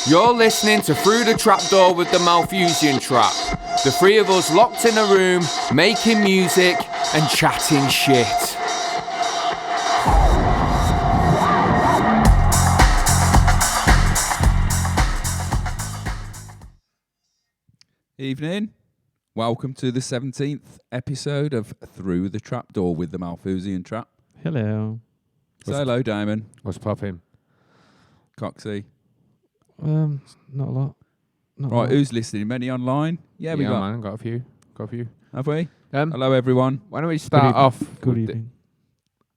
You're listening to Through the Trapdoor with the Malthusian Trap. The three of us locked in a room, making music and chatting shit. Evening. Welcome to the 17th episode of Through the Trapdoor with the Malthusian Trap. Hello. Say hello, Damon. What's popping? Coxie. Not a lot. Not a Right, lot. who's listening? Many online? Yeah, we got. Man, got a few. Have we? Um, Hello, everyone. why don't we start evening. off Good with, evening.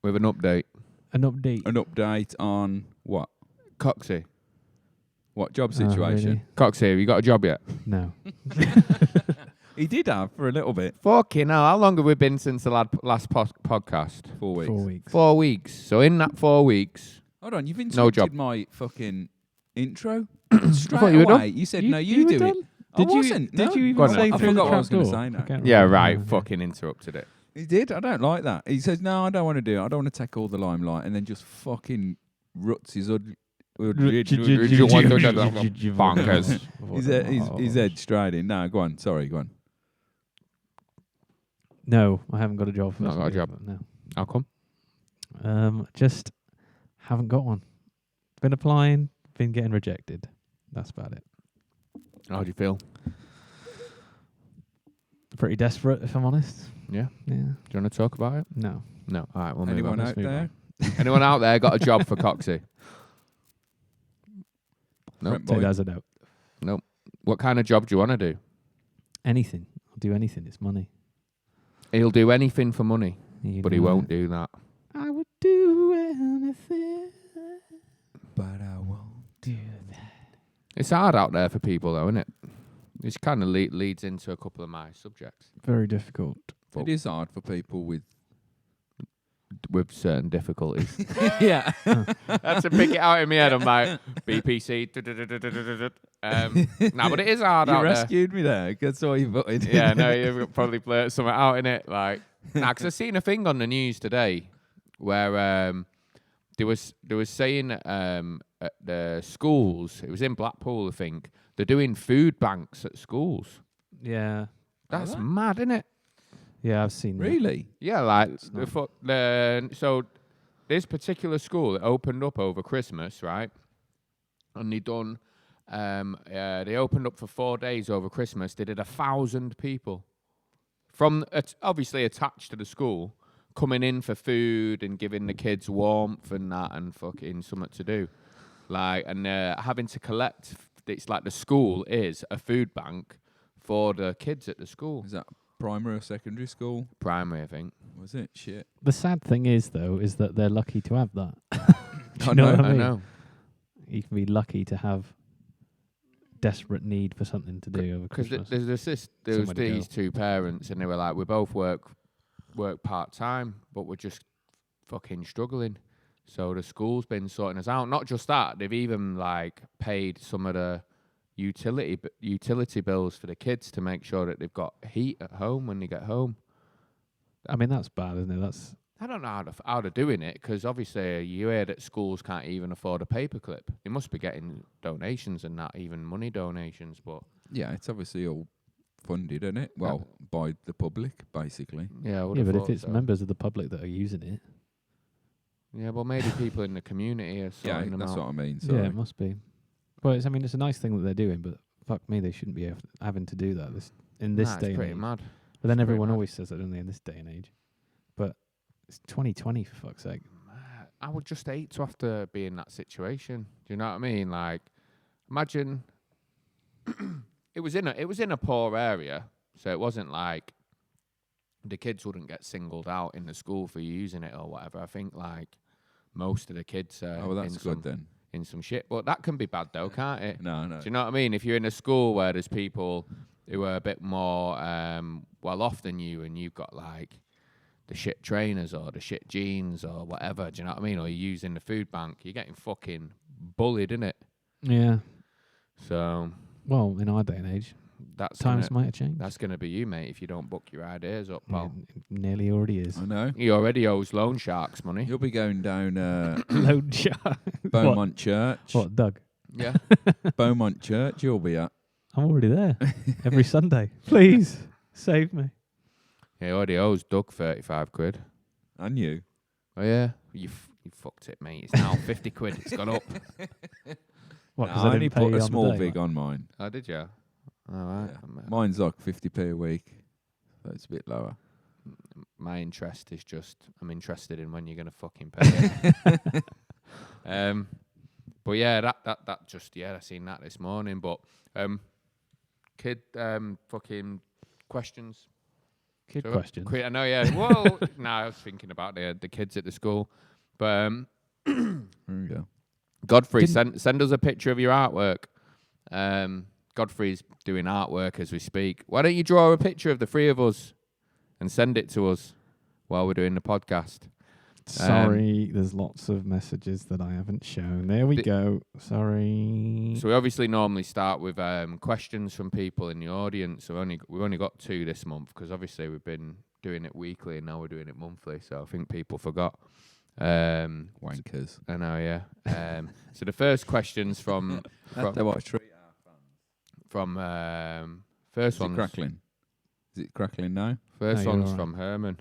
with an update? An update. An update on what? Coxie. What job Oh, situation? really? Coxie, have you got a job yet? No. He did have for a little bit. Fucking hell, how long have we been since the last podcast? 4 weeks. 4 weeks. 4 weeks. So in that 4 weeks... Hold on, you've No interrupted job. my fucking intro. Straight thought you were away. done. You said, You- no, you you were do done? it. Did I you? wasn't. Did no. you Go on even then. say I through forgot the what I was going to trapdoor? say now. I can't Yeah, remember. right. Okay. Fucking interrupted it. He did. I don't like that. He says, no, I don't want to do it. I don't want to take all the limelight, and then just fucking ruts his Bonkers. his head straight in. No, go on. Sorry, go on. No, I haven't got a job. Not got a That's job. what it is, How come? No. Just haven't got one. Been applying, been getting rejected. That's about it. How do you feel? Pretty desperate, if I'm honest. Yeah? Yeah. Do you want to talk about it? No. No. All right, we'll move Anyone on. out move there? Anyone out there got a job for Coxie? No. Front So boy? that's a no. What kind of job do you want to do? Anything. I'll do anything. It's money. He'll do anything for money, You but he know won't it. do that. I would do anything. But I won't. Do that. It's hard out there for people, though, isn't it? It kind of leads into a couple of my subjects Very difficult. It is hard for people with. with certain difficulties. Yeah. That's to pick it out in my head. I'm like, BPC. Nah, but it is hard You out rescued me there. That's all you voted. there. Yeah, no, you've probably blurted something out in it. Like, nah, because I seen a thing on the news today where they was saying at the schools, it was in Blackpool, I think, they're doing food banks at schools. Yeah. That's that? mad, isn't it? Yeah, I've seen that. Really? Yeah, like It's so this particular school it opened up over Christmas, right? And they done they opened up for 4 days over Christmas. They did 1,000 people from obviously attached to the school coming in for food and giving the kids warmth and that and fucking something to do, like and having to collect. It's like the school is a food bank for the kids at the school. Is that primary or secondary school? Primary, I think. Was it? Shit. The sad thing is, though, is that they're lucky to have that. Do I you know know, what I I mean? know. You can be lucky to have desperate need for something to do over Because Christmas. there was Somewhere to these two parents, and they were like, we both work part time, but we're just fucking struggling. So the school's been sorting us out. Not just that, they've even like paid some of the utility bills for the kids to make sure that they've got heat at home when they get home. I mean, that's bad, isn't it? That's I don't know how they're doing it, because obviously you hear that schools can't even afford a paperclip. They must be getting donations and not even money donations, but Yeah, it's obviously all funded, isn't it? Well, by the public, basically. yeah, I would yeah, have but if thought it's so. members of the public that are using it, Yeah, well, maybe people in the community are Yeah, sorting them that's out. what I mean. yeah, Sorry. it must be. Well, it's a nice thing that they're doing, but fuck me, they shouldn't be having to do that in this Nah, day it's and pretty age. mad. But then It's pretty everyone mad. always says that, don't they, in this day and age? But it's 2020, for fuck's sake. I would just hate to have to be in that situation. Do you know what I mean? Like, imagine it was in a poor area, so it wasn't like the kids wouldn't get singled out in the school for using it or whatever. I think like most of the kids are Oh, well, that's in good some, then. in some shit. But that can be bad though, can't it? No, no. Do you know what I mean? If you're in a school where there's people who are a bit more well off than you, and you've got like the shit trainers or the shit jeans or whatever, do you know what I mean? Or you're using the food bank, you're getting fucking bullied, innit? Yeah. So Well, in our day and age, That's Times gonna, might have changed. that's going to be you, mate, if you don't book your ideas up, pal. It nearly already is. I know. He already owes loan sharks money. You'll be going down Load shark. Beaumont Church. What, Doug? Yeah. Beaumont Church, you'll be at. I'm already there every Sunday. Please save me. He already owes Doug 35 quid. And you. Oh, yeah? You fucked it, mate. It's now 50 quid. It's gone up. What? No, Because I I only didn't pay put you a on small the day, vig like? on mine. Oh, did you? All right. Yeah. Mine's like 50p a week. So it's a bit lower. My interest is just, I'm interested in when you're going to fucking pay it. But yeah, that just, yeah, I seen that this morning. But kid fucking questions. Kid So, questions. I know, yeah. Well, no, I was thinking about the kids at the school. But There we go. Godfrey, send us a picture of your artwork. Godfrey's doing artwork as we speak. Why don't you draw a picture of the three of us and send it to us while we're doing the podcast? Sorry, there's lots of messages that I haven't shown. There we go. Sorry. So we obviously normally start with questions from people in the audience. So we've only got 2 this month because obviously we've been doing it weekly and now we're doing it monthly. So I think people forgot. Wankers. I know, yeah. So the first questions from They watch treat first Is it one's crackling? Is it crackling now? First No, you're one's all right. from Herman.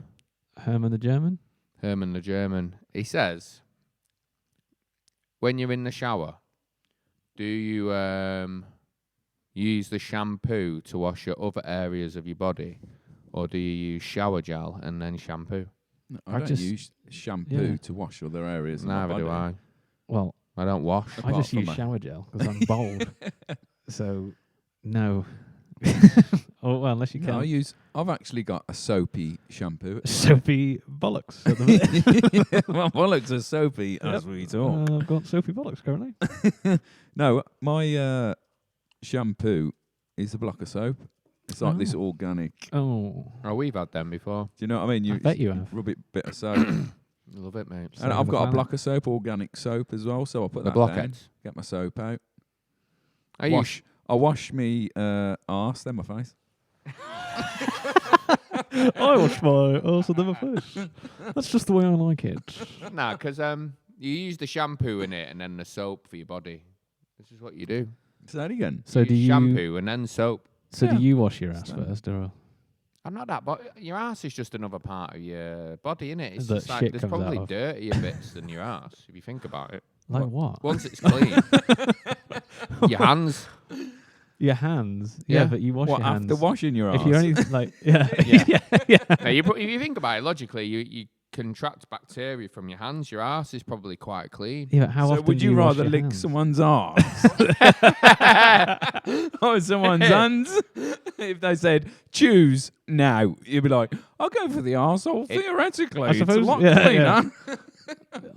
Herman the German? Herman the German. He says, when you're in the shower, do you use the shampoo to wash your other areas of your body, or do you use shower gel and then shampoo? No, I I don't just- use shampoo yeah. to wash other areas of my Neither body. do I. Well, I don't wash. I Apart just from use a- shower gel because I'm bald. So, no. Oh, well, unless you No, can. I've actually got a soapy shampoo. Soapy bollocks. At the My bollocks are soapy as we talk. I've got soapy bollocks currently. No, my shampoo is a block of soap. It's like this organic. Oh. Oh, we've had them before. Do you know what I mean? I bet you have. Rub it bit of soap. Love it, mate. And Save I've the got a planet. block of soap, organic soap as well. So I put The that down. blockheads. Get my soap out. I I wash me arse, then my face. I wash my arse and then my face. That's just the way I like it. Nah, because you use the shampoo in it and then the soap for your body. This is what you do. Say that again. So do use you? shampoo and then soap. So Yeah. do you wash your ass Standard. first, or I'm not that, but your ass is just another part of your body, innit? It's That just like shit there's comes out probably of. dirtier bits than your ass if you think about it. like what? Once it's clean, your hands. Your hands. Yeah. Yeah, but you wash What, your hands. after washing your arse? if you only like, yeah, Yeah. yeah. Now, if you think about it logically, you contract bacteria from your hands. Your ass is probably quite clean. Yeah, but how so often would do you wash rather your lick hands? someone's arse or someone's hands? If they said choose now, you'd be like, I'll go for the arsehole. Theoretically, I it's a suppose- lot yeah, cleaner.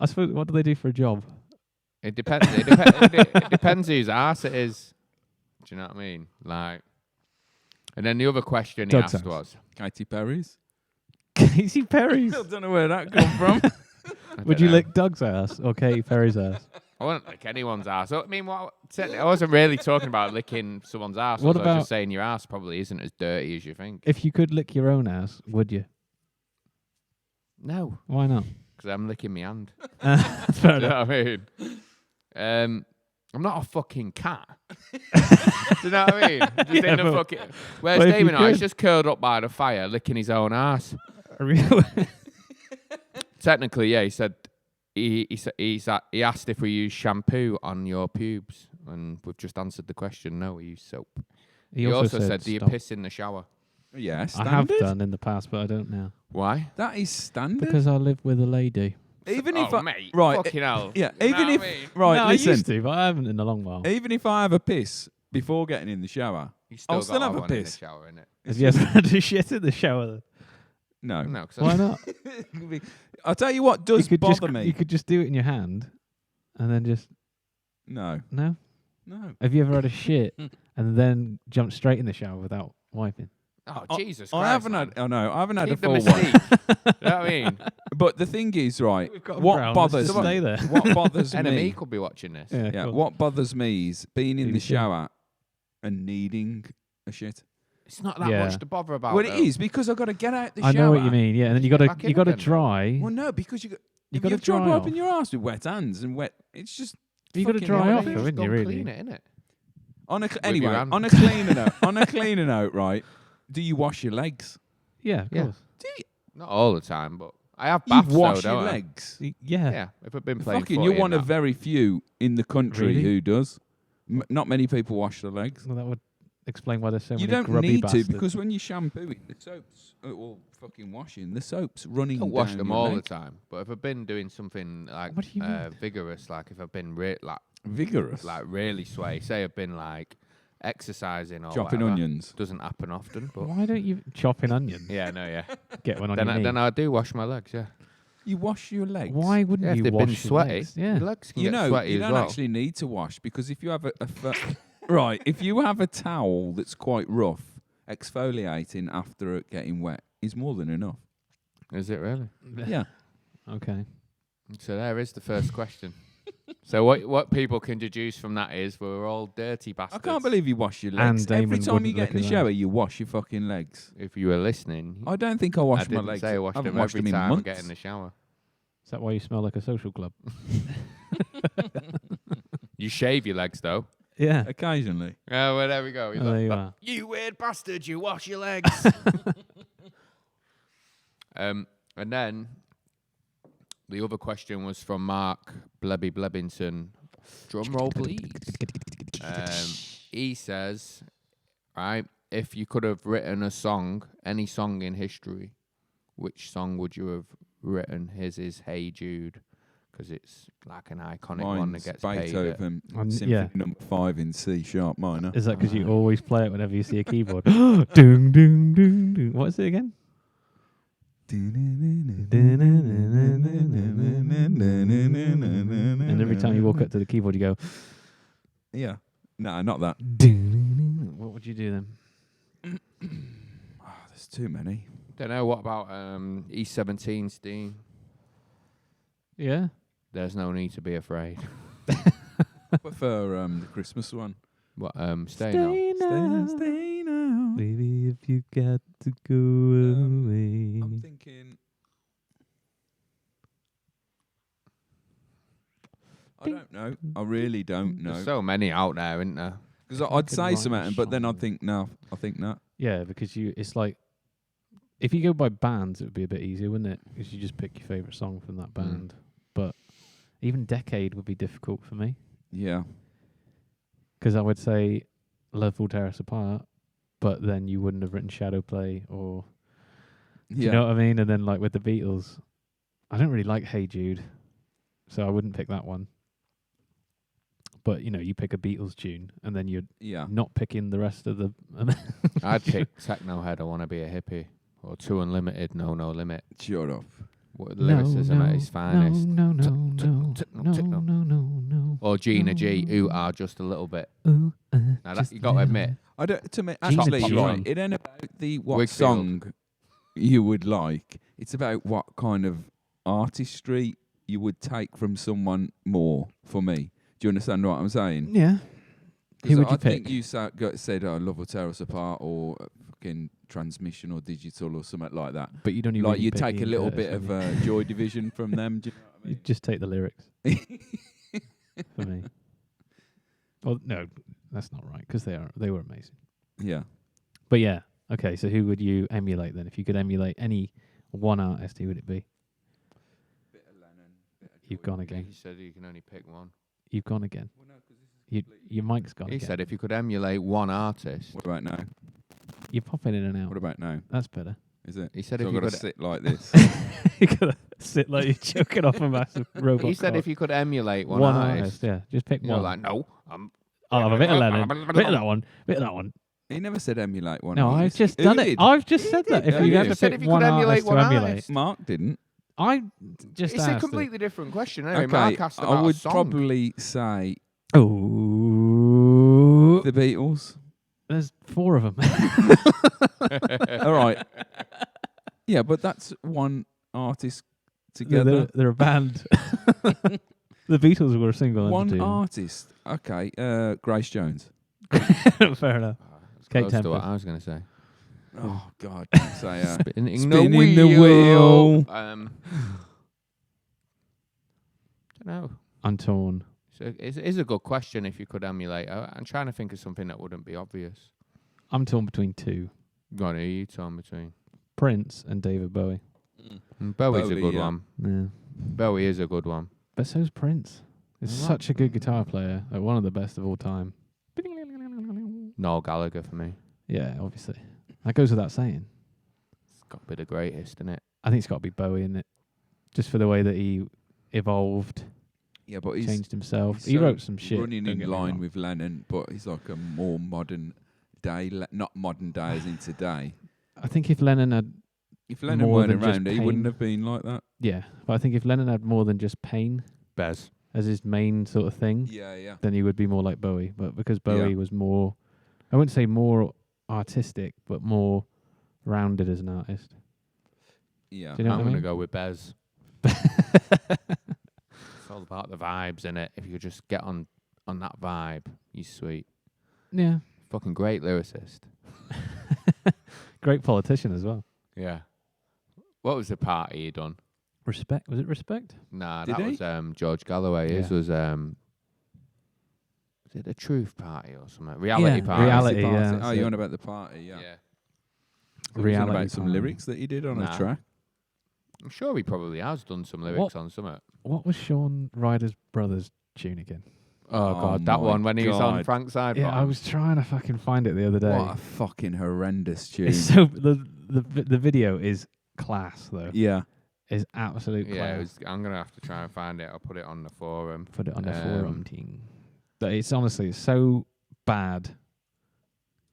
I suppose. What do they do for a job? It depends. It depends whose ass it is. Do you know what I mean? Like, and then the other question he Doug's asked ass. was, Katy Perry's. Katy Perry's. I don't know where that come from. I Would don't you know. lick Doug's ass or Katy Perry's ass? I wouldn't lick anyone's ass. I mean, I wasn't really talking about licking someone's ass. What I was about- just saying your ass probably isn't as dirty as you think. If you could lick your own ass, would you? No, Why not? because I'm licking my hand. Fair Do you enough. know what I mean? I'm not a fucking cat. Do you know what I mean? Just Yeah, in the but- fucking. Whereas but if you David, he's could- just curled up by the fire, licking his own ass. Technically, yeah. He said he asked if we use shampoo on your pubes, and we've just answered the question. No, we use soap. He also said, "Do you stop. piss in the shower?" Yeah, I standard. have done in the past, but I don't now Why? That is standard. because I live with a lady. even Oh, if I, mate, right, fucking hell. yeah, You know even what if I mean? right, no, listen, I used to, but I haven't in a long while. even if I have a piss before getting in the shower, You I'll got still have a one in the piss. shower, innit? Have you ever had to shit in the shower? Then? no. No, 'cause Why not? I'll tell you what does you could bother just, me. You could just do it in your hand, and then just No, no. no. Have you ever had a shit and then jumped straight in the shower without wiping? Oh, I- Jesus Christ. I haven't man. had. Oh no, I haven't had Keep a the full one. mystique. You know what I mean? But the thing is, right? We've got a What brown, bothers let's just me? stay there. What bothers Enemy me? could be watching this. Yeah, Yeah. cool. What bothers me is being in the BBC. shower and needing a shit. It's not that Yeah. much to bother about. Well, it though. is because I've got to get out the shower. I know what you mean. Yeah, and then you got Back to in you got to again, though. dry. Well, no, because you You gotta you've tried dry wiping off. your ass with wet hands and wet. It's just You got to fucking dry horrible. off, You though, just wouldn't go you? and Really? clean it, innit? Anyway, your hand. on a cleaner note, right? Do you wash your legs? Yeah, of Yeah. course. Not all the time, but I have You baths wash though, your don't I? legs. Yeah. Yeah, if I've been playing Fucking, footy you're and one of that. very few in the country Really? who does. Not many people wash their legs. Well, that would explain why there's so You many don't grubby need bastards. to because when you shampoo it, the soap's or fucking washing, the soap's running. I don't wash down them your all leg. the time, but if I've been doing something like What do you mean? vigorous, like if I've been Vigorous. like really sway, say I've been like exercising or Chopping whatever, onions. doesn't happen often, but Why don't you chopping onions? yeah, no, yeah. Get one on then your knee. then I do wash my legs, yeah. You wash your legs. Why wouldn't Yeah, if you they've wash been your sweaty, legs? Yeah. your legs can You get know, sweaty you as don't well. actually need to wash because if you have right, if you have a towel that's quite rough, exfoliating after it getting wet is more than enough. Is it really? Yeah. Okay. So there is the first question. So what people can deduce from that is we're all dirty I bastards. can't believe you wash your And legs. Every Damon time you wouldn't get in look the at that. shower, you wash your fucking legs. If you were listening, I don't think I wash I my didn't legs. say I washed haven't them washed every them in time I months. get in the shower. Is that why you smell like a social club? You shave your legs though. Yeah. Occasionally. Oh, well, there we go. Oh, there you are. You weird bastard! You wash your legs. And then the other question was from Mark Blebbinson. Drum roll, please. He says, right, if you could have written a song, any song in history, which song would you have written? His is Hey Jude, because it's like an iconic one that Mine's gets paid. at- Beethoven, Yeah. Symphony Number 5 in C sharp minor. Is that because you always play it whenever you see a keyboard? Doom, doom, doom, doom. What is it again? And every time you walk up to the keyboard, you go. Yeah. No, not that. What would you do then? Oh, there's too many. Don't know. What about Ep.17, Steen? Yeah. There's no need to be afraid. I prefer the Christmas one. What? Stay now. Stay now. Baby, if you got to go away. I'm thinking. I don't know. I really don't know. There's so many out there, isn't there? Because I I'd could say write a something, but then I'd song. think no. I think no. Yeah, because it's like, if you go by bands, it would be a bit easier, wouldn't it? Because you just pick your favourite song from that band. But even Decade would be difficult for me. Yeah. Because I would say Love Will Tear Us Apart, but then you wouldn't have written Shadow Play or... Do you know what I mean? And then like with the Beatles, I don't really like Hey Jude, so I wouldn't pick that one. But, you know, you pick a Beatles tune, and then you're Yeah. not picking the rest of the... I'd pick Techno Head, I Want to Be a Hippie. Or Too Unlimited, No Limit. Shut up. What lyricism at its finest. No. Or Gina G, Ooh Ah, Just a Little Bit. Ooh, Now that, you got to admit, I don't. To me, Gina actually, G. right, it ain't about the what Wakefield. song you would like. It's about what kind of artistry you would take from someone more. For me, do you understand what I'm saying? Yeah. 'Cause Who would I you think pick? you said, "Oh, Love Will Tear Us Apart," or fucking Transmission, or Digital, or something like that. But you don't even Like really you pick take a Ian little Curtis, bit of wouldn't you? Joy Division from them. Do you know what I You mean? just take the lyrics for me. Well, no, that's not right, because they were amazing. Yeah. But yeah, okay, so who would you emulate then? If you could emulate any one artist, who would it be? Bit of Lennon, bit of You've Joy gone again. he said you can only pick one. You've gone again. Well, no, 'cause this is Your mic's gone He again. said if you could emulate one artist. What about now? You're popping in and out. What about now? That's better. Is it? He said So if I've you got to could. sit like this. You gotta sit like you're choking off a massive robot. He said cock. if you could emulate one, one artist. yeah, just pick You're one. like, no, I'll have a bit of Lennon, bit of that one, bit of that one. He never said emulate one. No, I've artist. just Who done it. did? I've just said that. did. If you Yeah, had you to said pick if you one could emulate artist to one emulate, artist. Mark didn't. I just it's asked a it. completely different question. Anyway, Okay, Mark asked about I would a song. probably say Oh, the Beatles. there's 4 of them. All right. Yeah, but that's one artist together. They're a band. The Beatles were a single One entity. artist. Okay, Grace Jones. Fair enough. I was Kate close to what Tempest. I was going to say. Oh God! Don't say Spinning Spinning the wheel. Don't know. I'm torn. So it is a good question if you could emulate. I'm trying to think of something that wouldn't be obvious. I'm torn between two: Go on, who are you torn between? Prince and David Bowie. Bowie's a Bowie, good yeah. one. Yeah, Bowie is a good one. but so's Prince. He's Well, such a good guitar player, like one of the best of all time. Noel Gallagher for me. Yeah, obviously. That goes without saying. It's got to be the greatest, isn't it? I think it's got to be Bowie, isn't it? Just for the way that he evolved, Yeah, but he's changed himself. he's He so wrote some shit. running don't in get me line wrong. with Lennon, but he's like a more modern day, not modern day as in today. I think if Lennon had, If Lennon More weren't than just around, he wouldn't pain. have been like that. yeah, but I think if Lennon had more than just pain Bez. as his main sort of thing, Yeah, yeah. then he would be more like Bowie. But because Yeah. Bowie was more, I wouldn't say more artistic, but more rounded as an artist. Yeah. Do you know I'm what I going to mean? go with Bez. It's all about the vibes, innit? If you could just get on that vibe, he's sweet. Yeah. Fucking great lyricist. Great politician as well. Yeah. What was the party he done? Respect. Was it Respect? Nah, Did that he? was George Galloway. His Yeah. was it the Truth Party or something? Reality Yeah, Party. Reality, Party. yeah, Oh, that's you it. on about the party? Yeah. Yeah. Was Reality on about some party. lyrics that he did on Nah. a track. I'm sure he probably has done some lyrics on something. What was Sean Ryder's brother's tune again? Oh, Oh God, that my one when he was on God. Frank's side. Yeah, I was trying to fucking find it the other day. What a fucking horrendous tune. It's so the video is class though. Yeah. Is absolute Yeah, class. I'm going to have to try and find it. I'll put it on the forum. Put it on the Um, forum team. But it's honestly so bad.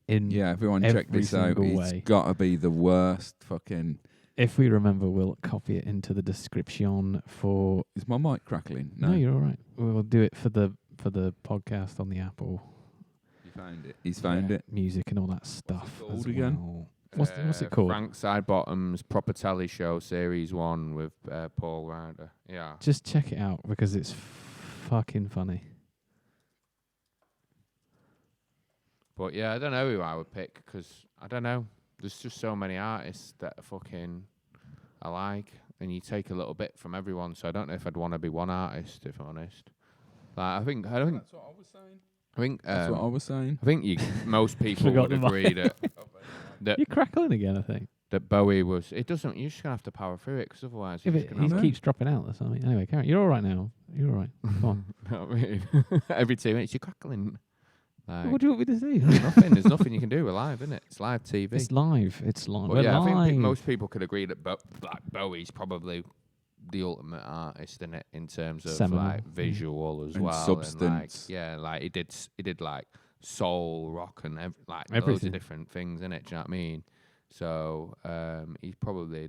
In Yeah, everyone every check this out. single It's way. got to be the worst fucking... If we remember, we'll copy it into the description for. Is my mic crackling? No, you're all right. We'll do it for the podcast on the Apple. You found it. He's found Yeah, it. music and all that stuff. called as again? well. What's it called? Frank Sidebottom's Proper Telly Show Series 1 with Paul Ryder. Yeah. Just check it out because it's fucking funny. But yeah, I don't know who I would pick because I don't know. There's just so many artists that are fucking I like, and you take a little bit from everyone. So I don't know if I'd want to be one artist, if I'm honest. Like I think That's what I was saying. I think That's what I was saying. I think most people Forgot would the agree that You're crackling again, I think. that Bowie was. It doesn't. You're just gonna have to power through it because otherwise, If you're it, just he gonna keeps dropping out or something. Anyway, Karen, you're all right now. You're all right. Come on. know what I mean? Every 2 minutes you're crackling. Like, What do you want me to say? nothing. There's nothing you can do. We're live, isn't it? It's live TV. It's live. It's live. But We're yeah, I live. think most people could agree that Bowie's probably the ultimate artist in it in terms of Seminal. like visual as And well, substance. and like he did like soul rock and loads Everything. of different things in it. Do you know what I mean? So he's probably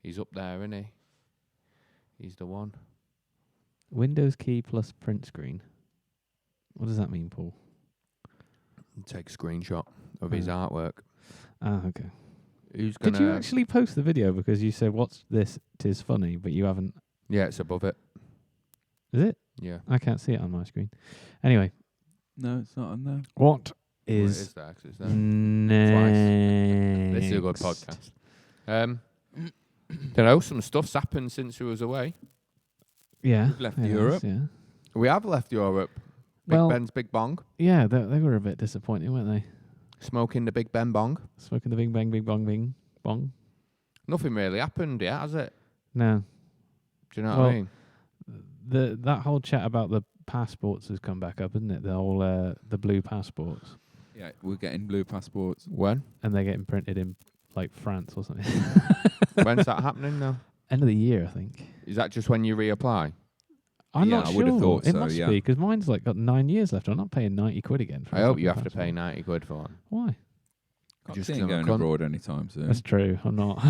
he's up there, isn't he? He's the one. Windows key plus print screen. What does that mean, Paul? Take a screenshot of his artwork. Ah, okay. Who's gonna? Did you actually post the video because you said, "What's this? 'Tis funny," but you haven't? Yeah, it's above it. Is it? Yeah. I can't see it on my screen. Anyway, No, it's not on there. what Well, it is is there, 'cause it's there. next? This is a good podcast. Don't know, some stuff's happened since we was away. Yeah, We've left it has, Europe. Yeah, We have left Europe. Big Well- Ben's Big Bong. yeah. They were a bit disappointing, weren't they? Smoking the Big Ben Bong. Smoking the bing bang, bing bong, bing bong. Nothing really happened yet, has it? No, Do you know what Well, I mean? that whole chat about the passports has come back up, isn't it? The whole the blue passports, Yeah, we're getting blue passports. When? and they're getting printed in like France or something. When's that happening now? End of the year, I think. Is that just when you reapply? I'm Yeah, not I sure. would have thought it so, must yeah. be because mine's like got 9 years left. I'm not paying 90 quid again. For I a hope fucking you have to passport. pay 90 quid for one. Why? Can't Just see 'cause him I'm a going cunt. abroad anytime soon. That's true. I'm not.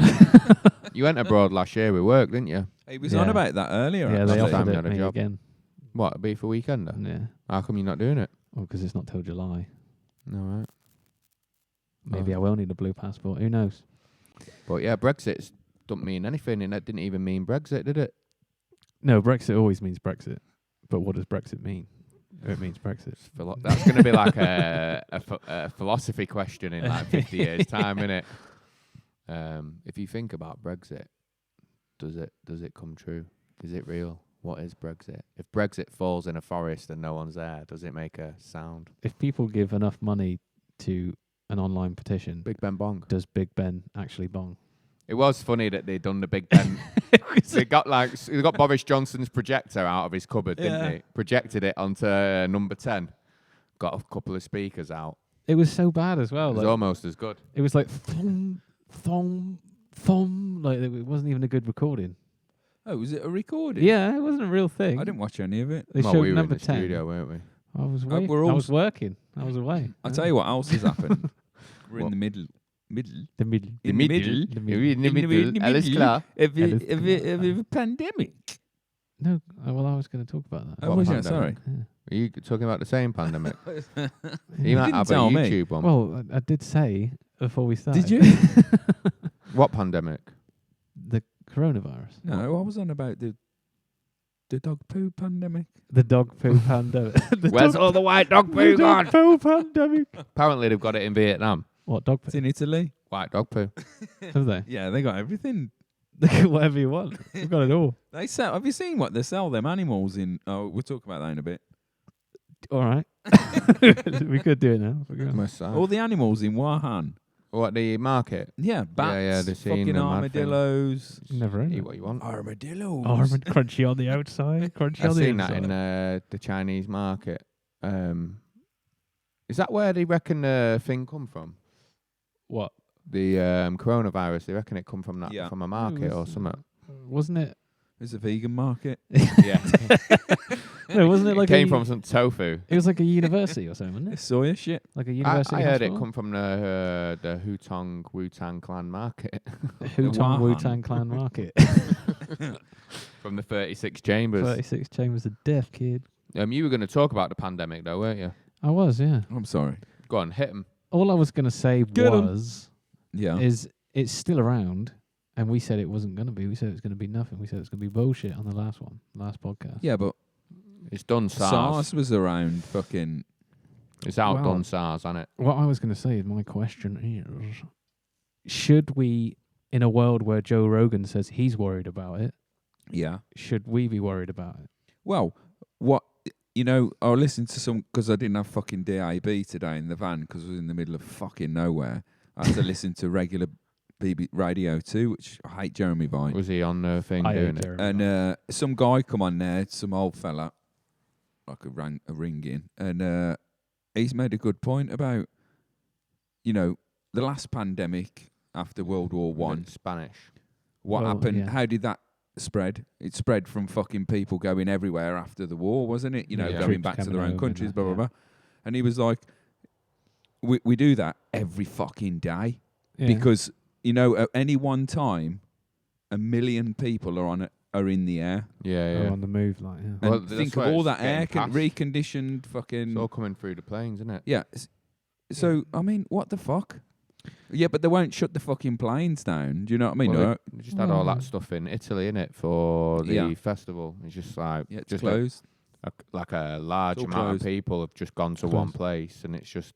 You went abroad last year with work, didn't you? He was Yeah. on about that earlier. yeah, they Last time offered you it had a me job. again. What, a beef for weekender? Yeah. How come you're not doing it? Well, because it's not till July. No, right. Maybe I will need a blue passport. Who knows? But yeah, Brexit don't mean anything, and that didn't even mean Brexit, did it? No, Brexit always means Brexit. But what does Brexit mean? It means Brexit. That's going to be like a philosophy question in like 50 years' time, innit? If you think about Brexit, does it come true? Is it real? What is Brexit? If Brexit falls in a forest and no one's there, does it make a sound? If people give enough money to an online petition, Big Ben bong. does Big Ben actually bong? It was funny that they done the Big Ben. They got Boris Johnson's projector out of his cupboard, didn't they? Projected it onto number 10. Got a couple of speakers out. It was so bad as well. It was almost as good. It was like thum, thum, thum. Like it wasn't even a good recording. Oh, was it a recording? Yeah, it wasn't a real thing. I didn't watch any of it. They Well, showed we were in number the 10. studio, weren't we? I was away. we're I all was working. I was away. I'll tell you what else has happened. We're in What? the middle. The middle. In the middle. In the middle. Alles klar. Of a pandemic. No, well, I was going to talk about that. Oh, What was pandemic? that? Sorry. Yeah. Are you talking about the same pandemic? Yeah. You might didn't have a tell me. YouTube one. Well, I did say before we started. Did you? What pandemic? The coronavirus. No, I was on about the dog poo pandemic. The dog poo pandemic. Where's all the white dog poo The gone? dog poo pandemic. Apparently they've got it in Vietnam. What, dog It's poo? in Italy. White dog poo. Have they? Yeah, they got everything. They get whatever you want. We've got it all. They sell. Have you seen what they sell them animals in? Oh, we'll talk about that in a bit. All right. We could do it now. Must say. All the animals in Wuhan. What, the market? Yeah, bats, they've seen fucking the mad armadillos. Never heard Eat of what it. you want. Armadillos. Armored crunchy on the outside, crunchy I've on the seen that inside. in the Chinese market. Is that where they reckon the thing come from? What? The coronavirus, they reckon it come from that Yeah. from a market or something. Wasn't it? It's a vegan market. Yeah. No, wasn't it like it came a, from some tofu. It was like a university or something, wasn't it? It's soya shit. Like a I university. heard it hospital? come from the Hutong Wu-Tang clan market. Hutong Wuhan. Wu-Tang Clan market. From the 36 chambers. 36 chambers of death, kid. You were going to talk about the pandemic though, weren't you? I was, yeah. I'm sorry. Go on, hit him. All I was going to say Get 'em. was, Yeah. is it's still around, and we said it wasn't going to be. We said it was going to be nothing. We said it was going to be bullshit on the last podcast. Yeah, but It's done SARS. SARS was around fucking. It's outdone Well, SARS, hasn't it? What I was going to say is, my question is, should we, in a world where Joe Rogan says he's worried about it, Yeah. should we be worried about it? Well, I listened to some because I didn't have fucking DAB today in the van because I was in the middle of fucking nowhere. I had to listen to regular BB Radio 2, which I hate Jeremy Vine. Was he on the thing I hate doing it? Jeremy. And some guy come on there, some old fella, like a ring in, and he's made a good point about, the last pandemic after World War One. Spanish. What Well, happened? yeah. How did that spread? It spread from fucking people going everywhere after the war, wasn't it? Yeah. Going Troops back to coming their own over countries, and blah, that, blah, yeah. blah. And he was like, we do that every fucking day. Yeah. Because, at any one time, 1 million people are in the air. Yeah, yeah. on the move, like, yeah. And Well, that's think of where all it's that air, getting past. reconditioned fucking... It's all coming through the planes, isn't it? Yeah. So, I mean, what the fuck? Yeah, but they won't shut the fucking planes down. Do you know what I mean? Well, they just had all Well- that stuff in Italy, innit, for the Yeah. festival. It's just like Yeah, it's just closed. like a large It's all amount closed. of people have just gone to one place, and it's just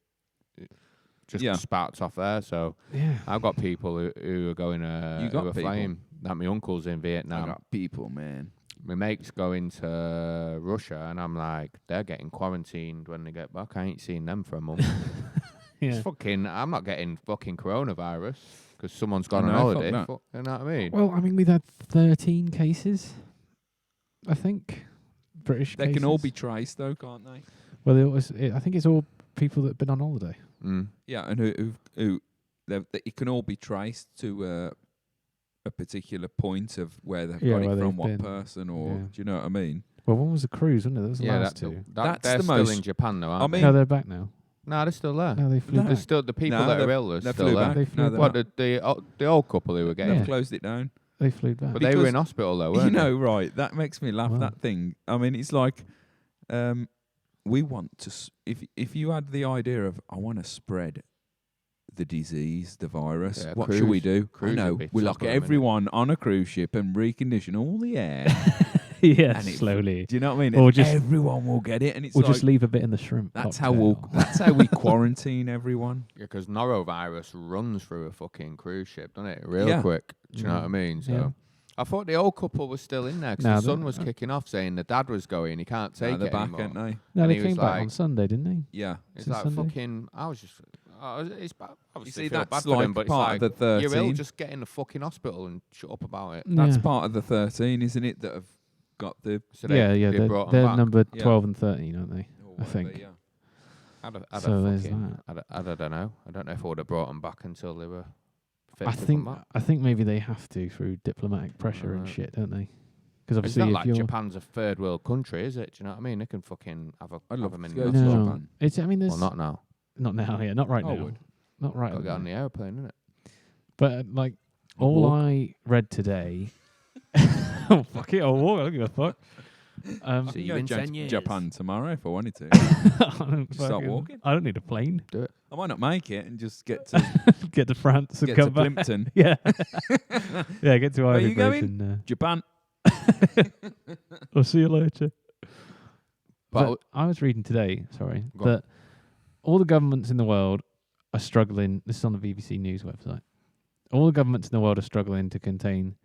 Yeah. sparked off there. So Yeah. I've got people who are going You got who are people? flying. That my uncle's in I Vietnam. got people, man. My mate's going to Russia, and I'm like, they're getting quarantined when they get back. I ain't seen them for a month. Yeah. It's fucking. I'm not getting fucking coronavirus because someone's gone I on know, fuck holiday. that. You know what I mean? Well, I mean, we've had 13 cases, I think. British They cases. can all be traced, though, can't they? Well, I think it's all people that have been on holiday. Mm. Yeah, and who it can all be traced to a particular point of where they've Yeah, got where it from, they've what been. person, or Yeah. do you know what I mean? Well, one was a cruise, wasn't it? That was the Yeah, last that, two. That's they're the still most- in Japan, though, aren't I they? mean, No, they're back now. No, they're still there. No, they flew No. back. There's still the people No, that are they've- ill are they still flew there. back. They flew No, back. What the old couple who were getting, They've Yeah. closed it down. They flew back. but they were Because- in hospital though, You weren't know, right? That makes me laugh. Wow. That thing. I mean, it's like, we want to. If you had the idea of, I want to spread the disease, the virus, Yeah, what should we do? I cruise know. would be We top lock of them, innit? everyone on a cruise ship and recondition all the air. Yeah, And it- slowly. Do you know what I mean? Or And just- everyone will get it, and it's Or like just leave a bit in the shrimp. that's cocktail. how we quarantine everyone. Because norovirus runs through a fucking cruise ship, doesn't it? Real Yeah. quick. Do you know what I mean? So Yeah. I thought the old couple was still in there because Nah, the son they- was kicking off saying the dad was going. He can't take They're it back, anymore. aren't they? No, And they he was came back like- on Sunday, didn't they? Yeah. It's Since like Sunday? fucking. I was just. It's bad. You Obviously, see, feel that's bad for like them, but it's part like of the you're ill. 13. Just get in the fucking hospital and shut up about it. That's Yeah. part of the 13, isn't it? That have got the So yeah, they brought they're them back. number Yeah. 12 and 13, aren't they? or I think. whatever, yeah. So there's that. I don't know. I don't know if I would have brought them back until they were fit I to think come back. I think maybe they have to through diplomatic pressure and Right. shit, don't they? Because It's obviously, not if like you're Japan's a third world country, is it? Do you know what I mean? They can fucking have I'd love them in to go the to no, Japan. it's. I mean, there's Well, not now. not now. Yeah, not right I now. would. Not right. Got to at get on the the airplane, innit? But like Or all walk. I read today. Oh fuck it! I'll walk. I don't give a fuck. See I you could in go 10 to years. Japan tomorrow if I wanted to. I don't Just start fucking- walking. I don't need a plane. I might not make it and just get to Get to France and get to come back. Plimpton. Yeah. Yeah, get to Where Ivy you going? Bridge and Japan. I'll see you later. But But I was reading today, sorry, Go on. that all the governments in the world are struggling. This is on the BBC News website. All the governments in the world are struggling to contain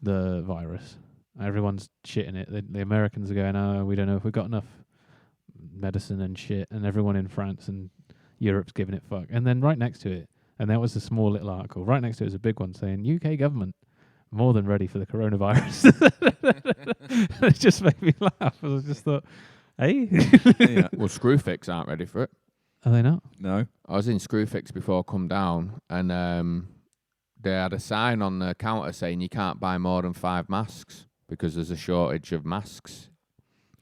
the virus. Everyone's shitting it. The Americans are going, oh, we don't know if we've got enough medicine and shit. And everyone in France and Europe's giving it fuck. And then right next to it, and that was a small little article, right next to it was a big one saying, UK government more than ready for the coronavirus. It just made me laugh. I just thought, hey, Yeah. well, Screwfix aren't ready for it. are they not? No. I was in Screwfix before I come down, and they had a sign on the counter saying you can't buy more than 5 masks because there's a shortage of masks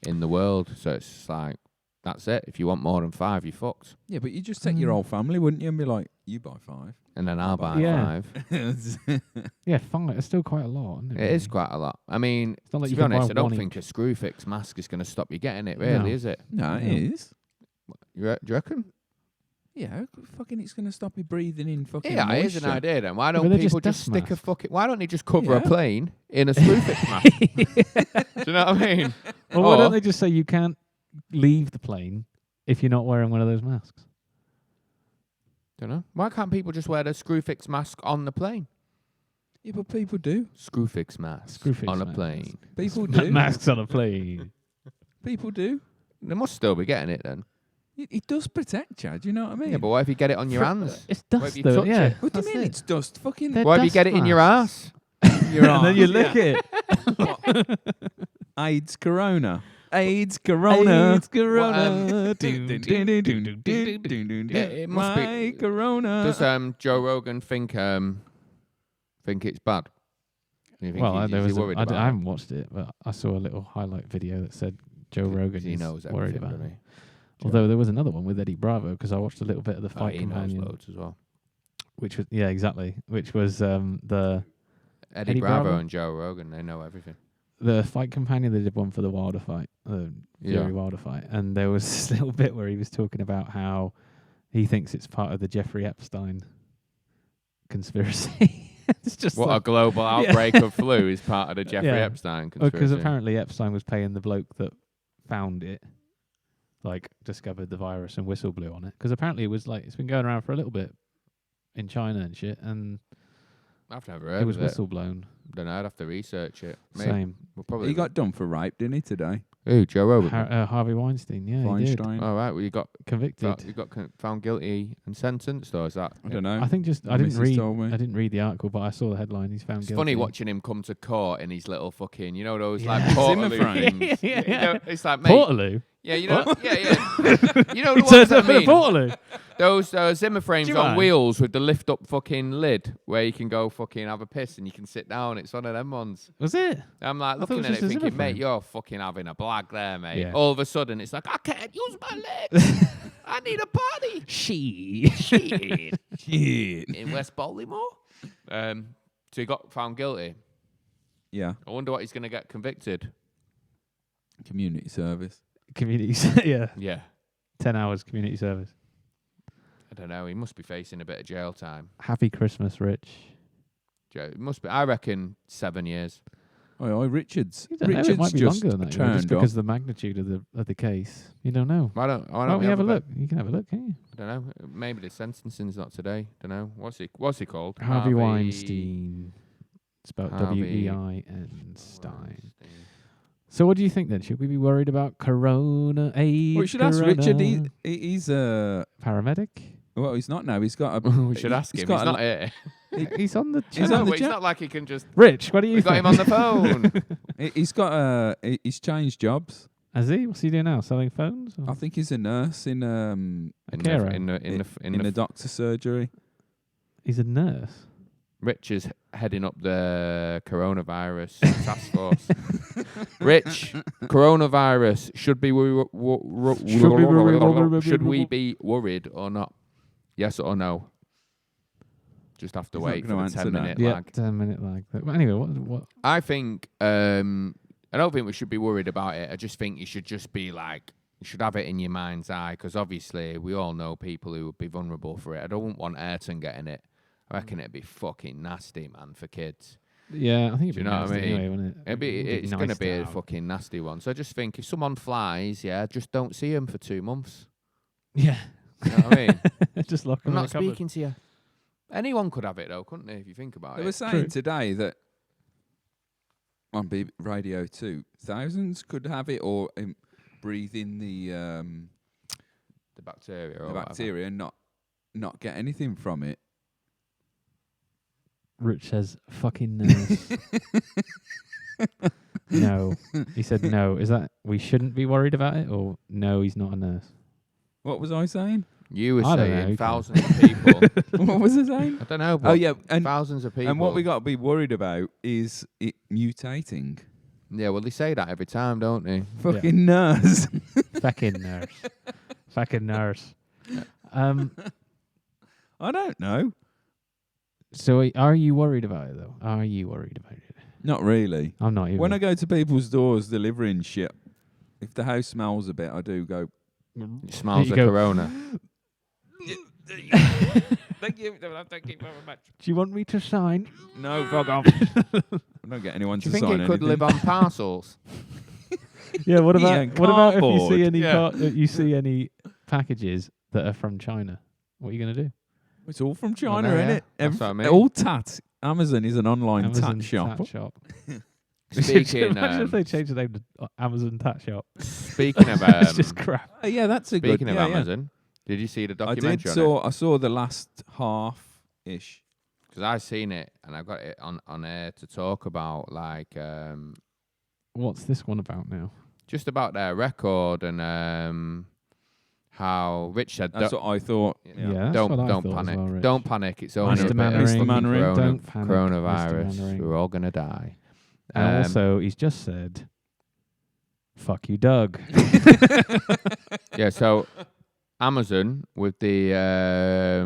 in the world. So it's just like, that's it. If you want more than 5, you're fucked. Yeah, but you just take your whole family, wouldn't you, and be like, you buy 5. And then I'll buy Yeah. 5. Yeah, fine. It's still quite a lot, isn't it? It is really? quite a lot. I mean, It's not like to you be can buy honest, I don't one think a each. Screwfix mask is going to stop you getting it, really, No. is it? No, it No. is. Do you reckon? Yeah, fucking, it's going to stop you breaking in fucking Yeah, here's an moisture. idea then. Why but don't they're people just just dust stick a masks. fucking... Why don't they just cover a Yeah. plane in a Screwfix mask? Do you know what I mean? Well, why Or- don't they just say you can't leave the plane if you're not wearing one of those masks? Don't know. Why can't people just wear the Screwfix mask on the plane? Yeah, but people do. Screwfix mask Screwfix on a masks. plane. People do. Masks on a plane. People do. They must still be getting it then. It does protect you, do you know what I mean? Yeah, but what if you get it on your hands? It's What if dust, you though. touch Yeah. it? What do you that's mean it. it's dust? Fucking They're What if you dust get it in your masks. ass? your And then you arse, lick yeah. it. AIDS corona. AIDS corona. AIDS corona. What, Dun, dun, dun, dun, dun, dun, dun. Yeah, it must be- My corona. Does Joe Rogan think it's bad? Do you think Well, he's, there is he was. worried I about it? haven't watched it, but I saw a little highlight video that said Joe Rogan He is knows worried everything, about doesn't it. he? Although there was another one with Eddie Bravo because I watched a little bit of the Oh, Fight he knows Companion, loads as well. which was exactly, which was the Eddie Bravo? Bravo and Joe Rogan, they know everything. Fight Companion. They did one for the Wilder fight, the Yeah. Fury Wilder fight, and there was this little bit where he was talking about how he thinks it's part of the Jeffrey Epstein conspiracy. It's just What a like, global outbreak of flu is part of the Jeffrey Yeah. Epstein conspiracy. because apparently Epstein was paying the bloke that found it, like discovered the virus and whistle blew on it. Because apparently it was like it's been going around for a little bit in China and shit, and I've never heard it was of it. whistle blown. Don't know. I'd have to research it. Maybe. Same. We'll probably He got done for rape, didn't he, today? Who? Joe Rogan. Harvey Weinstein, yeah, he did. Feinstein. All right. Well, you got Convicted. found guilty and sentenced, or is that? I don't know. I think just My I didn't missus read. told me. I didn't read the article, but I saw the headline. He's found It's guilty. funny watching him come to court in his little fucking, you know, those Yeah. like Portaloo Zimmer frames. things. Yeah. You know, it's like, mate, Portaloo. yeah, you know, yeah. You know He the ones turned I up in a mean. Portaloo. Those Zimmer frames Do you on mind? wheels with the lift up fucking lid where you can go fucking have a piss and you can sit down. It's one of them ones. Was it? I'm like I thought it looking was at it just a Zimmer thinking, mate, frame. you're fucking having a blag there, mate. Yeah. All of a sudden, it's like, I can't use my legs. I need a potty. She. Shit. Shit. In West Baltimore. So he got found guilty. Yeah. I wonder what he's going to get convicted. Community service. Community. Yeah. Yeah. 10 hours community service. I don't know. He must be facing a bit of jail time. Happy Christmas, Rich. It must be. I reckon 7 years. Oh, Richards. You don't know, it Richards might be just longer than that, you know, turned just because up. of the magnitude of the case. You don't know. Why don't Why don't we have a look? You can have a look, can't you? I don't know. Maybe the sentencing's not today. Don't know. What's he called? Harvey Weinstein. Spelled Harvey W-E-I-N-Stein. So what do you think then? Should we be worried about corona, AIDS? Well, we should ask Richard. corona? He's a... Paramedic? Well, he's not now. He's got a... We should ask him. He's not here. He's on the He's chat. on the It's chat. not like he can just. Rich, what do you We think? got him on the phone. He's got a... He's changed jobs. Has he? What's he doing now? Selling phones? Or? I think he's a nurse in carer? in the the doctor's surgery. He's a nurse. Rich is heading up the coronavirus task force. Rich, coronavirus. Should we be worried or not? Yes or no? Just have to He's not wait gonna for the answer 10-minute that. lag. 10-minute lag. But anyway, what? I think I don't think we should be worried about it. I just think you should just be like, you should have it in your mind's eye, because obviously we all know people who would be vulnerable for it. I don't want Ayrton getting it. I reckon it'd be fucking nasty, man, for kids. Yeah, I think Do it'd you be know what I nasty mean? anyway, wouldn't it? It's going to be a fucking nasty one. So I just think if someone flies, just don't see them for 2 months. Yeah. You know what I mean? Just lock I'm them in not a cupboard. speaking to you. Anyone could have it though, couldn't they? If you think about They it. were saying True. today that on Radio 2, thousands could have it or breathe in the bacteria. Or the whatever. bacteria and not get anything from it. Rich says, fucking nurse. No. He said no. Is that we shouldn't be worried about it, or no, he's not a nurse? What was I saying? You were I don't saying know. thousands of people. What was I saying? I don't know. But Oh yeah, and thousands of people. what we got to be worried about is it mutating. Yeah, well, they say that every time, don't they? Fucking nurse. Fucking nurse. Fucking nurse. I don't know. So are you worried about it, though? Are you worried about it? Not really. I'm not even. When I go to people's doors delivering shit, if the house smells a bit, I do go. It smells You of go- corona. Thank you very much. Do you want me to sign? No, fuck off. I don't get anyone Do to you think sign it could anything. live on parcels? Yeah. What Yeah, about if you see cardboard. any Yeah. you see any packages that are from China? What are you gonna do? It's all from China, know, isn't yeah. it? That's what I mean. All tat. Amazon is an online Amazon tat shop. Tat shop. Speaking, Imagine if they changed the name to Amazon Tat Shop. speaking of It's just crap. Yeah, that's a speaking good. of yeah, Amazon, did you see the I documentary did. on it? I saw the last half-ish. Because I seen it and I got it on air to talk about like What's this one about now? just about their record and how Rich said That's what I thought. Yeah, that's don't what I don't thought as panic. well, Rich. Don't panic. It's only Mr. a bit Mannering, of fucking Mannering, don't panic, Mr. coronavirus. Mannering. We're all gonna die. And also, he's just said, "Fuck you, Doug." Yeah, so Amazon with the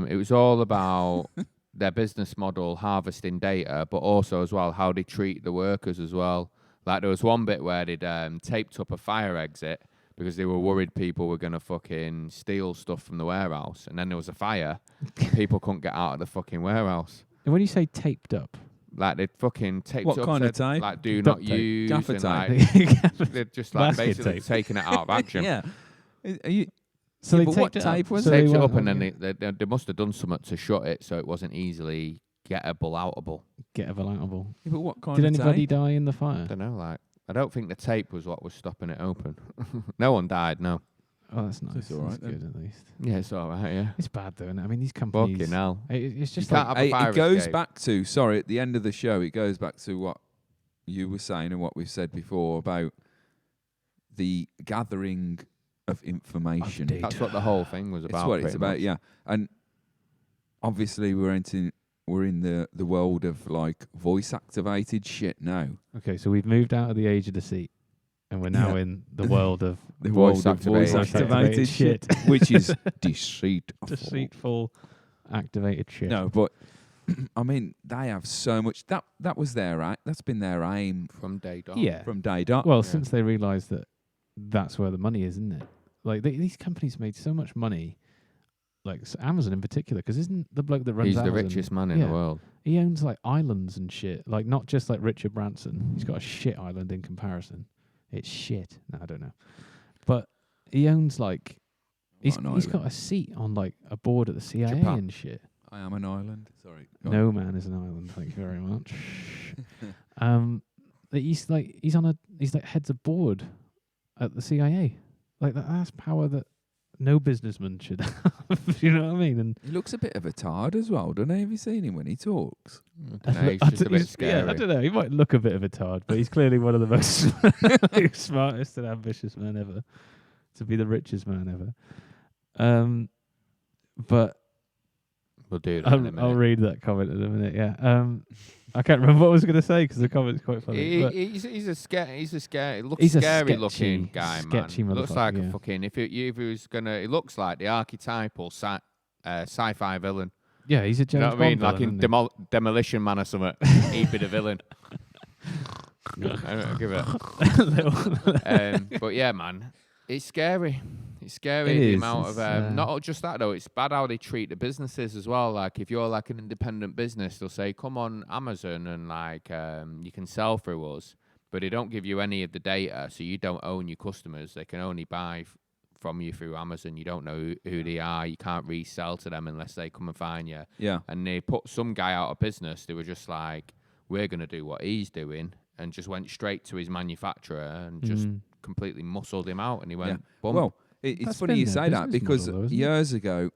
it was all about their business model harvesting data, but also as well how they treat the workers as well. Like there was one bit where they'd taped up a fire exit because they were worried people were gonna fucking steal stuff from the warehouse, and then there was a fire, and people couldn't get out of the fucking warehouse. And when you say taped up, Like they'd fucking taped What up, kind of said, tape? like do Duct not tape. use, Gaffer and tape. like they're just like Basket basically tape. taking it out of action. Yeah. Are you, so Yeah, they but taped what it tape up. was so it? they Taped it went, up, and okay, then they must have done something to shut it so it wasn't easily gettable, outable. outable. yeah, but what kind Did of anybody tape? die in the fire? I don't know, like I don't think the tape was what was stopping it open. No one died, no. Oh, that's nice. it's all right That's then. good at least. Yeah, it's all right, yeah. It's bad though, isn't it? I mean, these companies. Fucking hell. It's just You like can't have a fire It goes escape. back to, sorry, at the end of the show, it goes back to what you were saying and what we've said before about the gathering of information. data. That's what the whole thing was about. It's what it's pretty about, much. yeah. And obviously we're in the world of like voice activated shit now. okay, so we've moved out of the age of deceit, and we're now Yeah. in the world of The Voice world of voice activated activated shit. shit, which is deceitful. deceitful, activated shit. No, but I mean they have so much. That was their that's been their aim From day dot. Yeah. from day dot. Well, Yeah. since they realised that that's where the money is, isn't it? Like these companies made so much money like Amazon in particular, because isn't the bloke that runs He's the Amazon, richest man in the world. He owns like islands and shit, like not just like Richard Branson. He's got a shit island in comparison. It's shit. No, I don't know, but he owns like he's got a seat on like a board at the CIA Japan. and shit. I am an island. Sorry. No man is an island. Thank you very much. He's like heads of board at the CIA. Like that's power that no businessman should have. You know what I mean? And He looks a bit of a tard as well, don't he? Have you seen him when he talks? He's just a bit scary. Yeah, I don't know. He might look a bit of a tard, but he's clearly one of the most smartest and ambitious men ever. To be the richest man ever. But We'll do that in a minute. I'll read that comment in a minute. Yeah. I can't remember what I was going to say because the comment's quite funny. He's a scary He's a scary sketchy, looking guy, sketchy man. Looks motherfucker, like yeah. a fucking if he was gonna. It looks like the archetypal sci-fi villain. Yeah, he's a James You know what I mean? Bond Like in villain, Demolition Man or something. He'd be the villain. I'll give it. But yeah, man, it's scary. It's scary the amount of not just that though. It's bad how they treat the businesses as well. Like if you're like an independent business, they'll say, "Come on Amazon and like you can sell through us," but they don't give you any of the data, so you don't own your customers. They can only buy from you through Amazon. You don't know who they are. You can't resell to them unless they come and find you. Yeah. And they put some guy out of business. They were just like, "We're gonna do what he's doing," and just went straight to his manufacturer and just completely muscled him out. And he went, "Bump." Well, it's That's funny been you their say that business because model though, isn't it? years ago,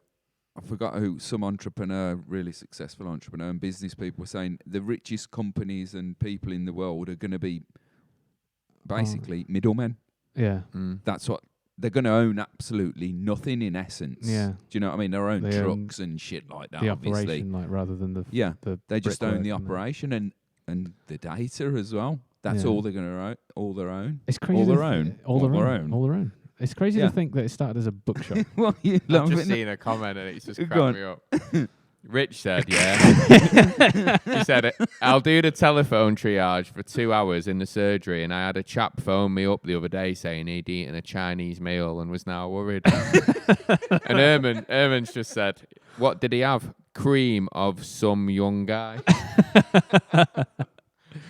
I forgot who, some entrepreneur, really successful entrepreneur and business people were saying the richest companies and people in the world are going to be basically middlemen. Yeah. That's what they're going to own. Absolutely nothing in essence. Yeah. Do you know what I mean? Their own They own trucks and shit like that. The obviously. operation, like rather than the They just own brickwork the and operation and the data as well. That's Yeah. all they're going to own. All their own. It's crazy. All to their own. All their own. It's crazy Yeah. to think that it started as a bookshop. Well, you I've love just it. seen a comment and it's just Go cracked on. me up. Rich said, yeah. He said, I'll do the telephone triage for 2 hours in the surgery, and I had a chap phone me up the other day saying he'd eaten a Chinese meal and was now worried. And Erman's just said, what did he have? Cream of some young guy.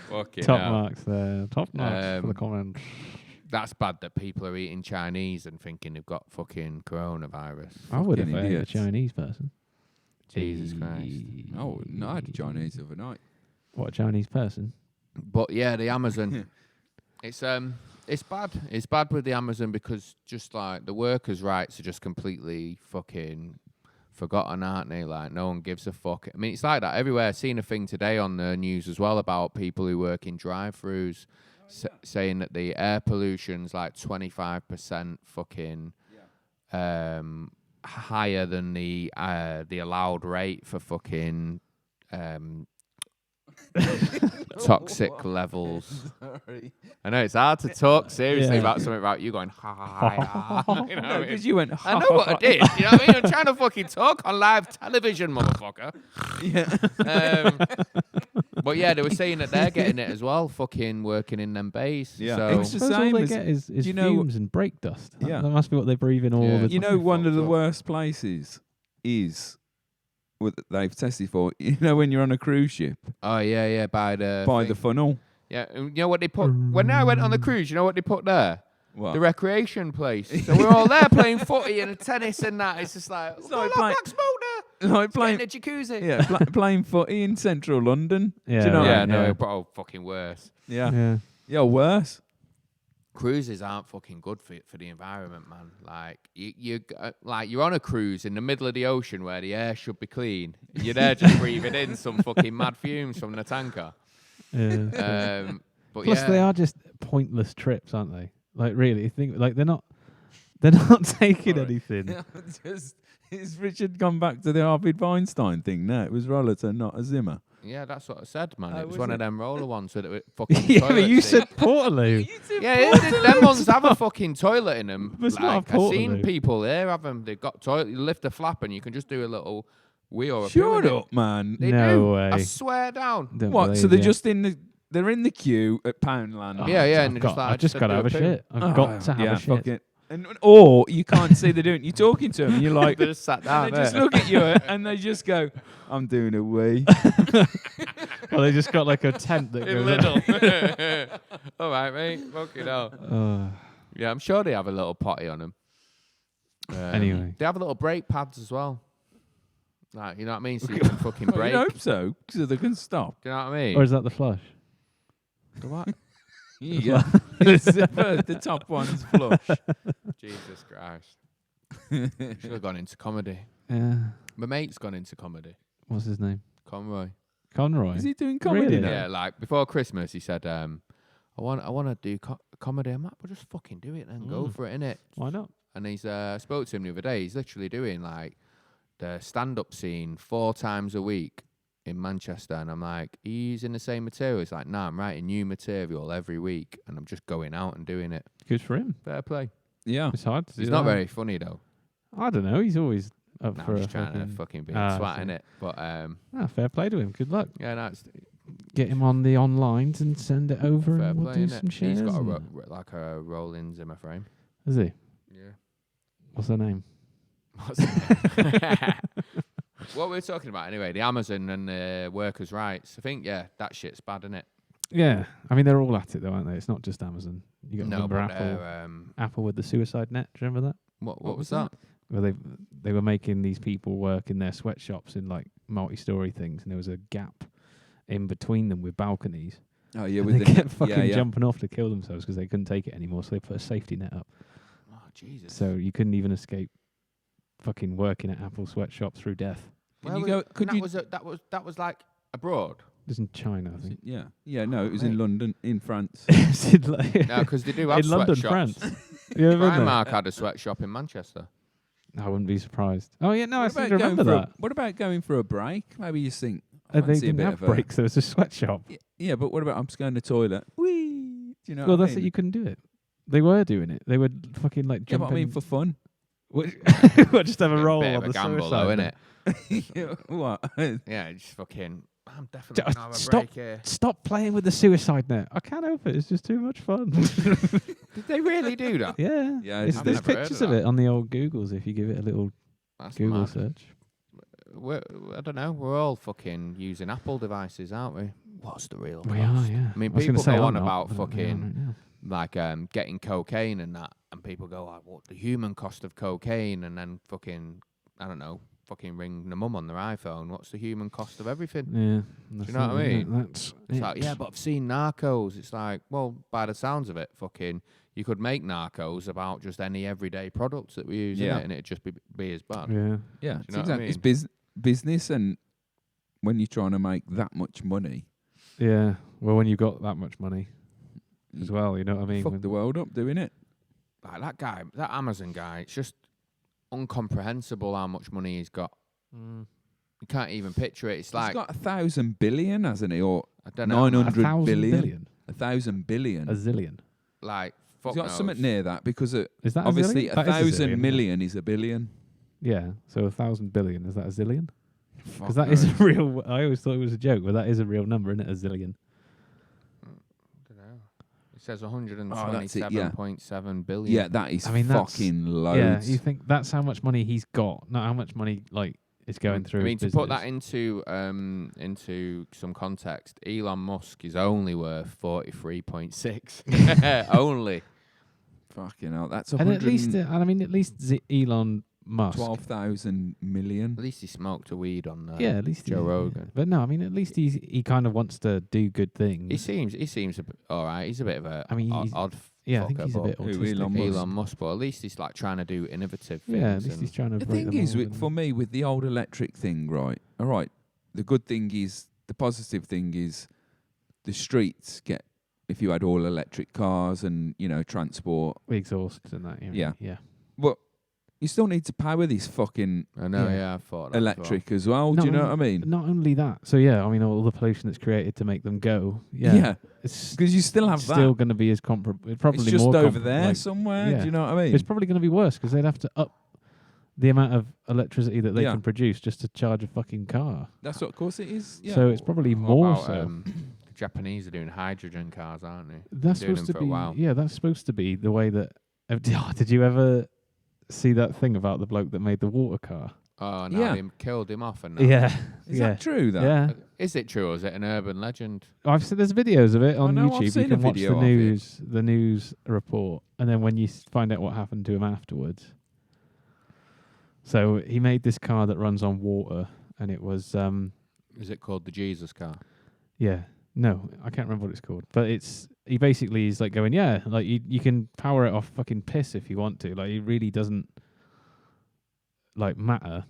Fucking Top hell. marks there. Top marks for the comment. That's bad that people are eating Chinese and thinking they've got fucking coronavirus. I would have Fucking ate a idiots. Chinese person. Jesus Christ. Oh, no, I had Chinese the other night. What, a Chinese person? But yeah, the Amazon, it's bad. It's bad with the Amazon because just like the workers' rights are just completely fucking forgotten, aren't they? Like no one gives a fuck. I mean, it's like that everywhere. I've seen a thing today on the news as well about people who work in drive-thrus saying that the air pollution's like 25% fucking higher than the allowed rate for fucking toxic levels. Sorry. I know it's hard to talk seriously Yeah. about something about you going ha ha ha. You know what I mean? Because you went, I know what I did. You know what I mean? I'm trying to fucking talk on live television, motherfucker. But yeah, they were saying that they're getting it as well, fucking working in them bays. Yeah. So It was just Suppose all same they as- get is you know- fumes and brake dust. Yeah. That must be what they breathe in all Yeah. the time. You know, one of the fucked up. worst places is what they've tested for. You know, when you're on a cruise ship oh yeah, by the by thing. the funnel. Yeah, and you know what they put when I went on the cruise. You know what they put there? What? The recreation place. So we're all there playing footy and tennis and that. It's just like, It's oh, like look, playing- black smoke there. Like It's playing, getting a jacuzzi. yeah, playing footy in central London. Yeah, Do you know what I Yeah, mean? no, Yeah. bro, fucking worse. Yeah. Yeah. Worse. Cruises aren't fucking good for the environment, man. Like you're on a cruise in the middle of the ocean where the air should be clean. You're there just breathing in some fucking mad fumes from the tanker. Yeah. But Plus, yeah, they are just pointless trips, aren't they? Like, really, think like they're not taking Alright. anything. Yeah, just is Richard gone back to the Harvey Weinstein thing? No, it was Rollerton, not a Zimmer. yeah, that's what I said, man. Oh, It was was one it? of them roller ones with it fucking. Yeah, but toilet you seat. said Portaloo. Yeah, them ones have a fucking toilet in them. It's not a Like, I've seen Portaloo. people here have them. They've got toilet. You lift the flap and you can just do a little wee or a poo Shut in it. up, man. They No do. way. I swear down. Don't What? So believe they're you. just they're in the queue at Poundland. Yeah, yeah, and I've just got, like, I've just got to have a do shit. I've Oh, got to have yeah, a shit. fuck it. Or you can't see they're doing. You're talking to them, and you're like, They just sat down and they just look at you, and they just go, "I'm doing a wee." Well, they just got like a tent that In goes up. little. All right, mate. Fucking hell. Yeah, I'm sure they have a little potty on them. Anyway. They have little brake pads as well. Like, you know what I mean? So you can fucking Well, brake. you hope so, so they can stop. Do you know what I mean? Or is that the flush? The what? Yeah, the top one's flush. Jesus Christ. Should have gone into comedy. Yeah. My mate's gone into comedy. What's his name? Conroy. Conroy. Is he doing comedy Really? now? Yeah, like before Christmas, he said, I want to do comedy. I'm like, well, just fucking do it then. Go for it, innit? Why not? And he's spoke to him the other day. He's literally doing like the stand-up scene 4 times a week in Manchester. And I'm like, he's in the same material. He's like, nah, I'm writing new material every week, and I'm just going out and doing it. Good for him. Fair play. Yeah. It's hard to do He's not that. very funny though. I don't know. He's always up No, for I'm a just trying to fucking be a Ah, I twat, see. innit? But fair play to him. Good luck. yeah, no, it's Get him on the onlines and send it over, fair and we'll play, do innit? some shares. He's got and- like a rolling Zimmer frame. Is he? Yeah. What's her name? What we're talking about anyway, the Amazon and the workers' rights. I think, yeah, that shit's bad, isn't it? Yeah. I mean, they're all at it, though, aren't they? It's not just Amazon. You got to No, remember but Apple. Apple with the suicide net. Do you remember that? what was that? Where they were making these people work in their sweatshops in like multi-story things, and there was a gap in between them with balconies. Oh yeah, And with they the kept fucking yeah, yeah. jumping off to kill themselves because they couldn't take it anymore. So they put a safety net up, Oh, Jesus. so you couldn't even escape fucking working at Apple sweatshops through death. Can you go? Could that you? that was like abroad. It was in China, I think. Yeah, yeah. No, it was in Mate. London, in France. It was in, like, No, because they do have in London, sweatshops. France. You ever been there? Primark had a sweatshop in Manchester. I wouldn't be surprised. Oh yeah, no, I What seem about to remember going that. what about going for a break? Maybe you think I They fancy a didn't bit have of a- breaks. There was a sweatshop. Yeah, but what about I'm just going to the toilet? Whee! Do you know? Well, what I that's it. mean? You couldn't do it. They were doing it. They were fucking like Yeah, jumping. but I mean for fun. We'll just have a roll Bit on of the a gamble, suicide. though, innit? What? Yeah, just fucking. I'm definitely gonna have a Stop. break here. Stop playing with the suicide net. I can't help it. It's just too much fun. Did they really do that? yeah. Yeah, It's, I've there's never heard pictures of of that. it on the old Googles if you give it a little That's Google mad. search. I don't know. We're all fucking using Apple devices, aren't we? What's the real We cost? are, yeah. I mean, was gonna people say go I'm on not, about but they are fucking right now. like getting cocaine and that, and people go like, "What the human cost of cocaine?" And then fucking, I don't know, fucking ring the mum on their iPhone. What's the human cost of everything? Yeah. Do you know what I mean? That's It's it. like, yeah, but I've seen Narcos. It's like, well, by the sounds of it, fucking, you could make Narcos about just any everyday products that we use, Yeah. innit? And it'd just be as bad. Yeah. Yeah, you it's know what I exactly. It's mean? business, and when you're trying to make that much money, Yeah. Well, when you've got that much money as you well, you know what I mean? fuck When- the world up doing it. Like that guy, that Amazon guy, it's just incomprehensible how much money he's got. You can't even picture it. It's He's like, got 1,000 billion, hasn't he? Or I don't know, 900 1,000 billion. billion? 1,000 billion. A zillion. like, fuck He's got knows. something near that because Is that obviously a zillion? That is a 1,000 zillion, million is a billion. Yeah. So 1,000 billion, is that a zillion? Fuck Because that is a knows. real. I always thought it was a joke, but that is a real number, isn't it? A zillion. don't know. It says that's it, yeah. 127.7 billion. Yeah, that is I mean, that's- fucking Yeah, loads. you think that's how much money he's got, not how much money like is going through. I mean, to his put that business. into some context, Elon Musk is only worth 43.6. Only. Fucking hell, that's And at least, I mean, at least Elon Musk. 12,000 million. At least he smoked a weed on Yeah, at least Joe he- Rogan. But no, I mean, at least he kind of wants to do good things. He seems a bit all right. He's a bit of a I mean, odd yeah, I think fucker, he's a but bit Who, autistic. Elon Musk? Elon Musk, but at least he's like trying to do innovative things. Yeah, at least and he's trying to. The break thing the is, mold for and- me, with the old electric thing, right? All right, the good thing is, the positive thing is, the streets get, if you had all electric cars and, you know, transport, the exhausts and that. Yeah. yeah. but you still need to power this fucking I know, Yeah. yeah, I thought that electric as well. Do you know what I mean? Not only that, so yeah, I mean, all the pollution that's created to make them go. Yeah, Yeah, it's because you still have still that. going to be as comparable. Probably It's just more over there like, somewhere. yeah. Do you know what I mean? It's probably going to be worse because they'd have to up the amount of electricity that they Yeah. can produce just to charge a fucking car. That's what, of course, it is. Yeah. So it's probably What more about, so. the Japanese are doing hydrogen cars, aren't they? That's doing supposed them to for a be while. yeah. That's supposed to be the way that Did you ever see that thing about the bloke that made the water car? Oh, no, Yeah. they killed him off. And Yeah. Is that true? That Yeah. Is it true or is it an urban legend? I've seen there's videos of it on know, I've YouTube. You seen a can watch video the of it. the news report, and then when you find out what happened to him afterwards. So he made this car that runs on water, and it was Is it called the Jesus car? yeah. No, I can't remember what it's called, but he basically is like going, yeah, like you can power it off fucking piss if you want to. Like it really doesn't like matter.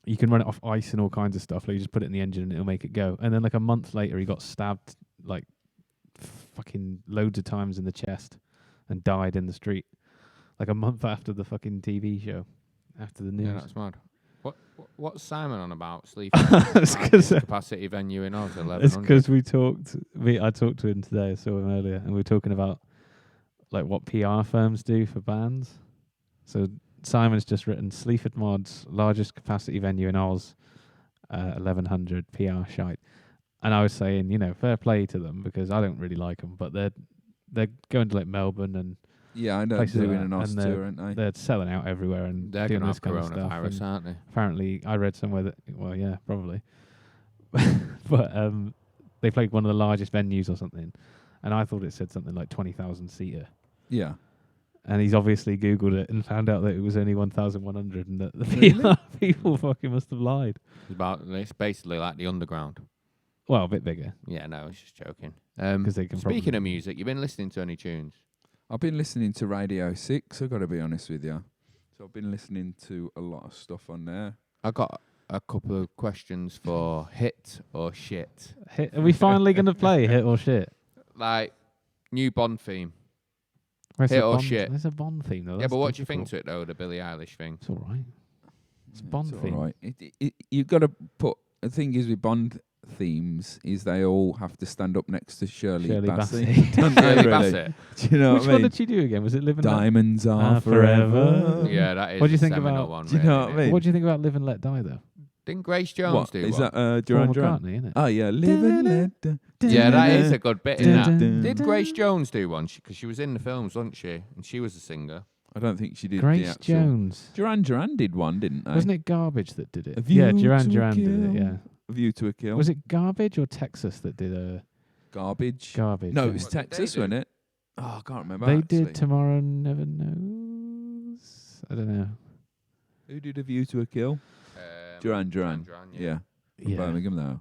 You can run it off ice and all kinds of stuff. Like you just put it in the engine and it'll make it go. And then like a month later, he got stabbed like fucking loads of times in the chest and died in the street. Like a month after the fucking TV show, after the news. Yeah, that's mad. What's Simon on about sleeping? It's 'cause, capacity venue in Oz, 1100. it's because I talked to him today. I saw him earlier, and we were talking about like what PR firms do for bands. So Simon's just written Sleaford Mod's largest capacity venue in Oz, 1100 PR shite. And I was saying, fair play to them because I don't really like them, but they're going to like Melbourne and yeah, I know. places Doing like an that, Oz and tour, aren't they? they're selling out everywhere and They're doing going to this have kind of stuff. coronavirus, And aren't they? apparently, I read somewhere that, well, yeah, probably. But they played one of the largest venues or something, and I thought it said something like 20,000 seater. Yeah. And he's obviously Googled it and found out that it was only 1,100 and that the Really? people fucking must have lied. It's basically like the underground. Well, a bit bigger. Yeah, no, I was just joking. 'Cause they can Speaking probably- of music, you've been listening to any tunes? I've been listening to Radio 6, I've got to be honest with you. So I've been listening to a lot of stuff on there. I got a couple of questions for hit or shit. Are we finally going to play hit or shit? Like, new Bond theme. Where's Hit the or Bond- shit? There's a Bond theme, though. Yeah, That's but what do you think difficult. to it, though, the Billie Eilish thing? It's all right. It's Bond all theme. right. You've got to put... The thing is with Bond themes is they all have to stand up next to Shirley Bassey. Bassey. Don't they, Shirley really? Bassett. Do you know Which what I one mean? did she do again? Was it Live and Let? Diamonds are forever. forever. Yeah, that is What do you a think seminal about- one. Do you know really, what I isn't it? mean? What do you think about Live and Let Die, though? Didn't Grace Jones What? do Is one? that Duran Paul Duran? McCartney, isn't it? Oh, yeah. Live and let... Yeah, that is a good bit in that. Dun, Did dun, Grace Jones do one? Because she was in the films, wasn't she? And she was a singer. I don't think she did the Grace actual... Jones. Duran Duran did one, didn't they? Wasn't it Garbage that did it? A Yeah, View Duran to a Duran did it, Kill. yeah. A View to a Kill. Was it Garbage or Texas that did Garbage? Garbage? No, yeah. it was What did they Texas, do? wasn't it? Oh, I can't remember. They actually. did Tomorrow Never Knows. I don't know. Who did A View to a Kill? Duran Duran. Yeah. From Yeah. Birmingham, though.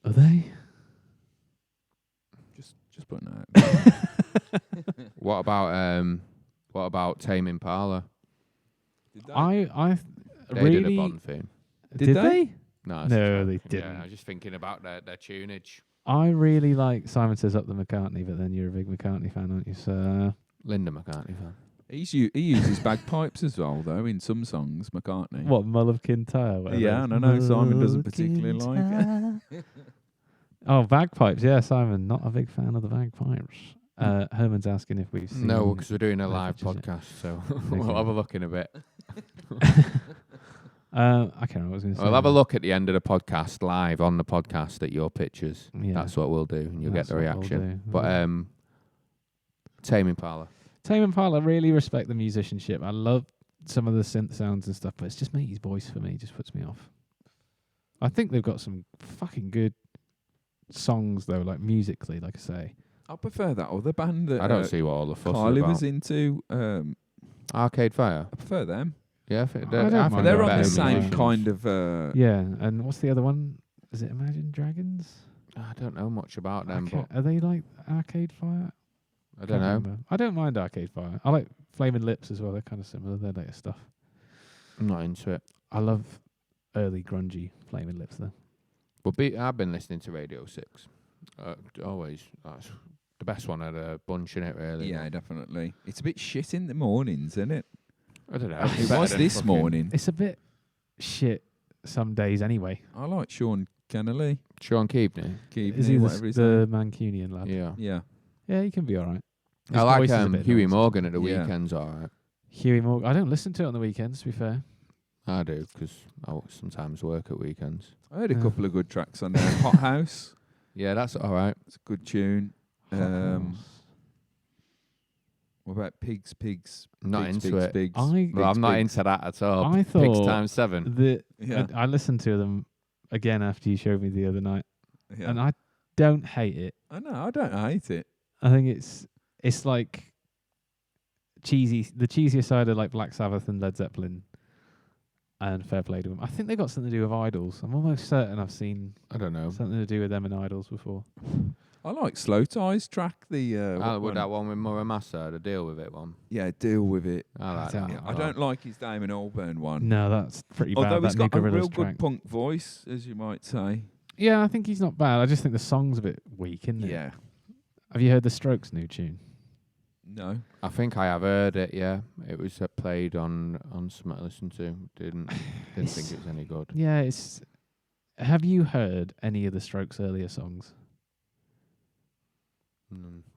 Are they? Just putting that out. What about Tame Impala? I They really did a Bond theme. did they? they? No, it's a No, joke. they Yeah, didn't. I was just thinking about their tunage. I really like Simon Says Up the McCartney, but then you're a big McCartney fan, aren't you? So Linda McCartney fan. He uses bagpipes as well, though, in some songs, McCartney. what, Mull of Kintyre? whatever Yeah, it and is? I know Simon doesn't Mull of particularly like Kintyre. Oh, bagpipes. Yeah, Simon, not a big fan of the bagpipes. Herman's asking if we've seen... No, because we're doing a Live live Footage, podcast, so Okay. we'll have a look in a bit. I can't remember what I was going to say. We'll have a look at the end of the podcast, live on the podcast at your pictures. Yeah. That's what we'll do, and you'll That's get the what we'll reaction. do. But Tame Impala. Tame Impala, really respect the musicianship. I love some of the synth sounds and stuff, but it's just Matey's voice for me. It just puts me off. I think they've got some fucking good songs, though, like musically, like I say. I prefer that other band that I don't see what all the fuss is Carly about. was into. Arcade Fire. I prefer them. Yeah, I think I they're, don't I mind think They're them. on better the same musicians. kind of. Yeah, and what's the other one? Is it Imagine Dragons? I don't know much about them, but Are they like Arcade Fire? I don't know. Remember. I don't mind Arcade Fire. I like Flaming Lips as well. They're kind of similar. They're later stuff. I'm not into it. I love early grungy Flaming Lips, though. But I've been listening to Radio 6. Always. That's the best one. Had a bunch in it, really. Yeah, definitely. It's a bit shit in the mornings, isn't it? I don't know. It was this morning. It's a bit shit some days anyway. I like Sean Kennelly. Sean Keaveney. Keaveney, Is he whatever his the name. Mancunian lad? Yeah. Yeah. Yeah, he can be all right. I His like voice is a bit Huey annoying. Morgan at the Yeah. weekends, alright. Huey Morgan. I don't listen to it on the weekends, to be fair. I do, because I sometimes work at weekends. I heard a Yeah. couple of good tracks on there. Hot House. Yeah, that's alright. It's a good tune. What about pigs? Not pigs, into pigs, it. Pigs, I- pigs, Well, I'm not pigs. into that at all. I Pigs thought times 7. Yeah. I listened to them again after you showed me the other night, Yeah. and I don't hate it. I know. I don't hate it. I think it's like cheesy, the cheesier side of like Black Sabbath and Led Zeppelin, and fair play to them. I think they got something to do with Idols. I'm almost certain I've seen I don't know. something to do with them and Idols before. I like Slow Ties track. The With that one with Muramasa, the Deal With It one. yeah, deal with it. I like don't that. know. I don't like his Damon Albarn one. No, that's pretty bad. Although he's that New got a Gorillaz real track. good punk voice, as you might say. Yeah, I think he's not bad. I just think the song's a bit weak, isn't it? Yeah. Have you heard the Strokes' new tune? No. I think I have heard it. Yeah, it was played on something I listened to. Didn't think it was any good. Yeah, it's. Have you heard any of the Strokes' earlier songs?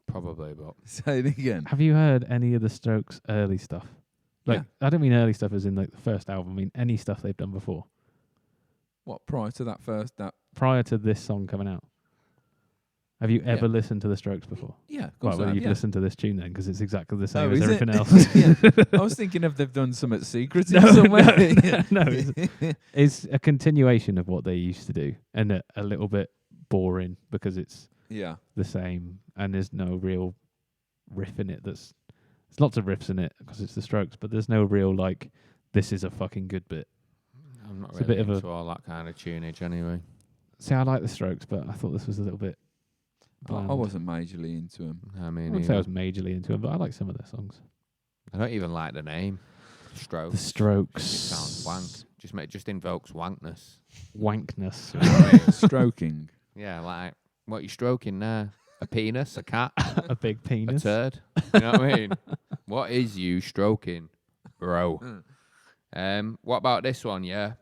Probably, but Say it again. Have you heard any of the Strokes' early stuff? Like, Yeah. I don't mean early stuff as in like the first album. I mean any stuff they've done before, What, prior to that first? prior to this song coming out. Have you ever listened to the Strokes before? Yeah, of Well, course. well, I you've have, listened to this tune then, because it's exactly the same Oh, as is it? everything else. Yeah. I was thinking if they've done something secretive No, somewhere. no, it's a continuation of what they used to do, and a little bit boring because it's Yeah. the same, and there's no real riff in it. There's lots of riffs in it because it's the Strokes, but there's no real like, this is a fucking good bit. I'm not It's a really bit of a- into all that kind of tunage anyway. See, I like the Strokes, but I thought this was a little bit bland. I wasn't majorly into him. I I mean, wouldn't say I was majorly into it, but I like some of their songs. I don't even like the name. Strokes. The Strokes. It sounds wank. Just invokes wankness. Wankness. You know what I mean? Stroking. Yeah, like what are you stroking there? A penis? A cat? A big A penis. turd? You know what I mean? What is you stroking, bro? What about this one? Yeah,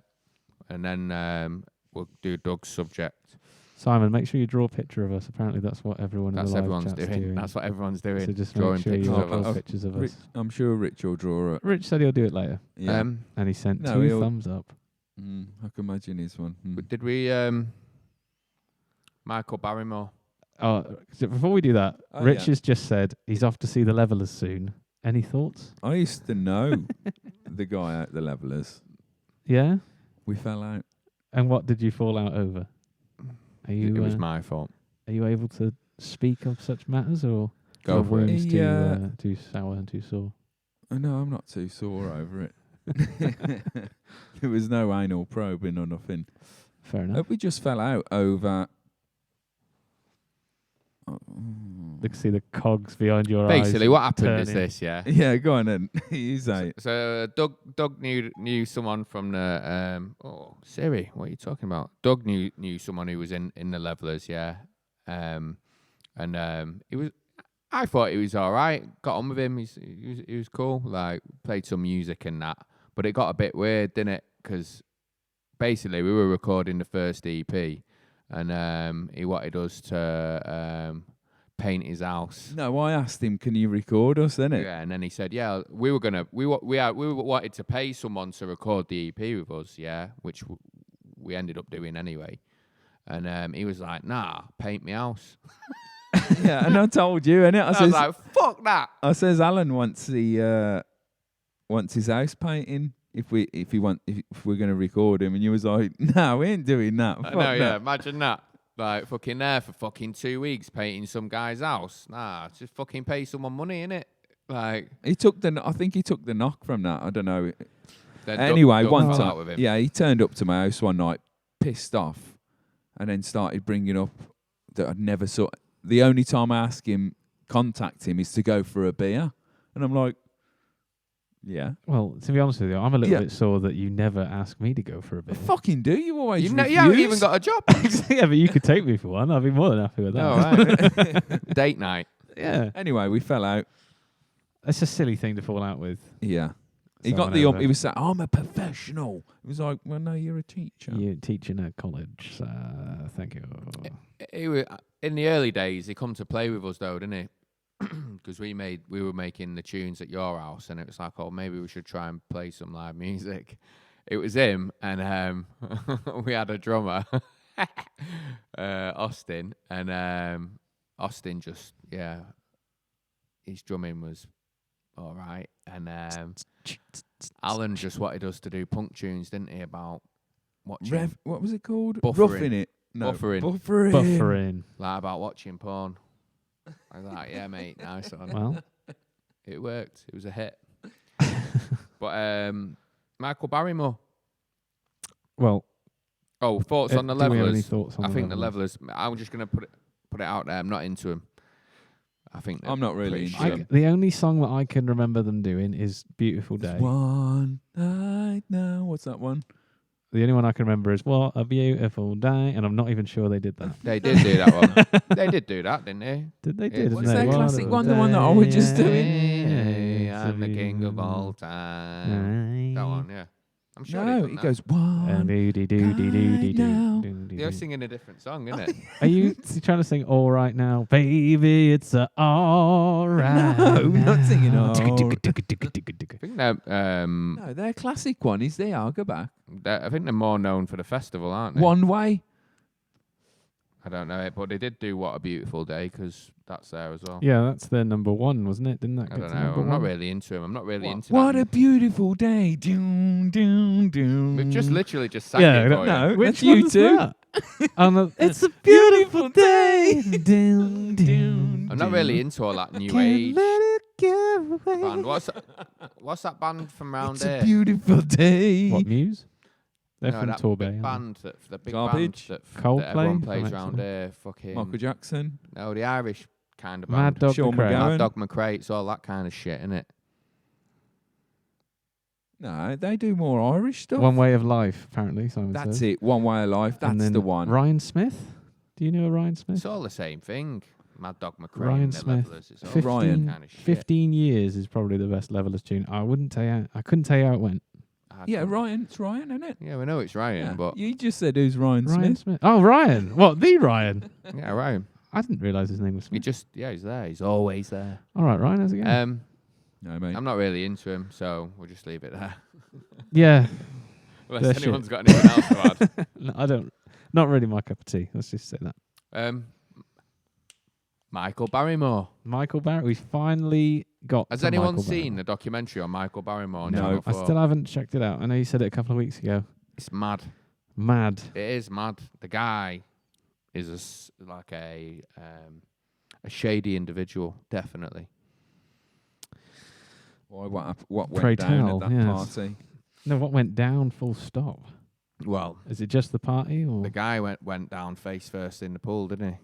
and then we'll do Doug's subject. Simon, make sure you draw a picture of us. Apparently, that's what everyone in That's the live everyone's chat's doing. That's what everyone's doing. So just drawing make sure pictures you of draw us. pictures of Rich, us. I'm sure Rich will draw it. Rich said he'll do it later, Yeah. and he sent No, 2 he'll- thumbs up. I can imagine his one. But did we? Michael Barrymore. So before we do that, Oh, Rich yeah. has just said he's off to see the Levelers soon. Any thoughts? I used to know the guy at the Levelers. Yeah. We fell out. And what did you fall out over? Are you? It was my fault. Are you able to speak of such matters, or Go are for it. wounds Yeah. too sour and too sore? No, I'm not too sore over it. There was no anal probing or nothing. Fair enough. We just fell out over. Look, see the cogs behind your Basically, eyes. what happened is turning. this, yeah. Yeah, go on then. You say it. So Doug knew someone from the Siri, what are you talking about? Doug knew someone who was in the Levelers, yeah. He was. I thought he was all right. Got on with him. He was cool. Like played some music and that, but it got a bit weird, didn't it? Because basically we were recording the first EP, and he wanted us to paint his house. No, I asked him, "Can you record us?" Innit? Yeah, and then he said, "Yeah, we wanted to pay someone to record the EP with us, yeah, which we ended up doing anyway." And he was like, "Nah, paint me house." Yeah, and I told you, innit? I was like, "Fuck that!" I says Alan wants his house painting if we're gonna record him, and you was like, "No, we ain't doing that." I Fuck know, that. yeah. Imagine that, like fucking there for fucking 2 weeks painting some guy's house. Nah, just fucking pay someone money, innit? Like, I think he took the knock from that. I don't know. then Anyway, Doug one fell out with time, him. yeah, he turned up to my house one night, pissed off, and then started bringing up that I'd never saw. The only time I ask him, contact him, is to go for a beer, and I'm like, yeah, Well, to be honest with you, I'm a little Yeah. bit sore that you never ask me to go for a I bit. fucking do. You always You refuse. haven't even got a job. Yeah, but you could take me for one. I'd be more than happy with that. All right. Date night. Yeah. Anyway, we fell out. It's a silly thing to fall out with. Yeah. He got someone the over. he was saying, "I'm a professional." He was like, "Well, no, you're a teacher." You're teaching at college. Thank you. He was, in the early days, he come to play with us though, didn't he? Because we were making the tunes at your house, and it was like, oh, maybe we should try and play some live music. It was him, and we had a drummer, Austin, and Austin just his drumming was all right. And Alan just wanted us to do punk tunes, didn't he? About watching What was it called? Buffering. Roughing it. No, Buffering. Buffering. Like about watching porn. I was like, yeah, mate, nice one. Well, It worked. It was a hit. But Michael Barrymore. well. Thoughts on the do we have any Levelers? thoughts on I the think the Levelers? Levelers. I'm just gonna put it out there. I'm not into them. I think I'm not really pretty into shit. them. The only song that I can remember them doing is "Beautiful Day." One night now. What's that one? The only one I can remember is "What a Beautiful Day," and I'm not even sure they did that. They did do that one. They did do that, didn't they? Did they? Yeah, Did what's they? that What classic a one, the one that I was just day. doing? I'm the king of all time. That one, yeah. I'm sure No, he it goes one. You're singing a different song, isn't it? Are you trying to sing "All Right Now, Baby"? It's all right. No, not singing now. all. I think that No, their classic one is they are. Go back. I think they're more known for the festival, aren't they? One Way. I don't know it, but they did do "What a Beautiful Day" because that's there as well. Yeah, that's their number one, wasn't it? Didn't that I get don't to know. number I'm not one? really into him. I'm not really into What that. a beautiful day. Doom, doom, doom. We've just literally just sang Yeah, it for you. no, Which that's you one's two. that? It's a beautiful day. Doom, doom. I'm not really into all that new Can't age let it go away. band. What's that band from round It's here? a beautiful day. What, Muse? They're No, from that Torbay. big aren't band the big Garbage? band that Coldplay everyone from plays round Exeter. here. Fucking Michael Jackson. no, the Irish kind of they? Mad band. Dog Sean McRae. McGowan. Mad Dog McRae, it's all that kind of shit, innit? No, they do more Irish stuff. One Way of Life, apparently, Simon That's says. it. One Way of Life. And That's then the one. Ryan Smith? Do you know a Ryan Smith? It's all the same thing. Mad Dog McRae Ryan and the Smith. Levelers. It's all 15, Ryan. kind of shit. 15 years is probably the best Levelers tune. I couldn't tell you how it went. Yeah, Ryan. It's Ryan, isn't it? Yeah, we know it's Ryan, Yeah. but You just said who's Ryan Ryan Smith. Smith. Oh, Ryan. What, the Ryan? yeah, Ryan. I didn't realise his name was Smith. He's there. He's always there. All right, Ryan, how's it going? No, mate. I'm not really into him, so we'll just leave it there. Yeah. Unless They're anyone's got anything else to add. No, I don't. Not really my cup of tea. Let's just say that. Michael Barrymore. Michael Barrymore. We finally got. Has to anyone Michael seen Barrymore. the documentary on Michael Barrymore? on No. Channel I 4? still haven't checked it out. I know you said it a couple of weeks ago. It's mad. Mad. It is mad. The guy is like a shady individual, definitely. Why? What Pray went down tell, at that yes. party? No, what went down? Full stop. Well, Is it just the party or the guy went down face first in the pool, didn't he?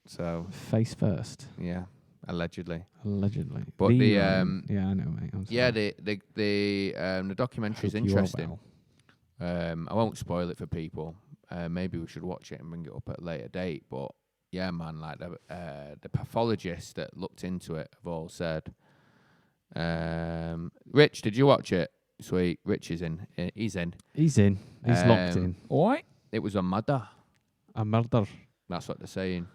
So face first? yeah, allegedly. Allegedly. But the, Ryan. Yeah, I know, mate. I'm sorry. Yeah, the documentary is Hope you are interesting. well. I won't spoil it for people. Maybe we should watch it and bring it up at a later date. But yeah, man, like the pathologists that looked into it have all said. Rich, did you watch it? Sweet, Rich is in. He's in. He's in. He's locked in. Why? It was a murder. A murder. That's what they're saying.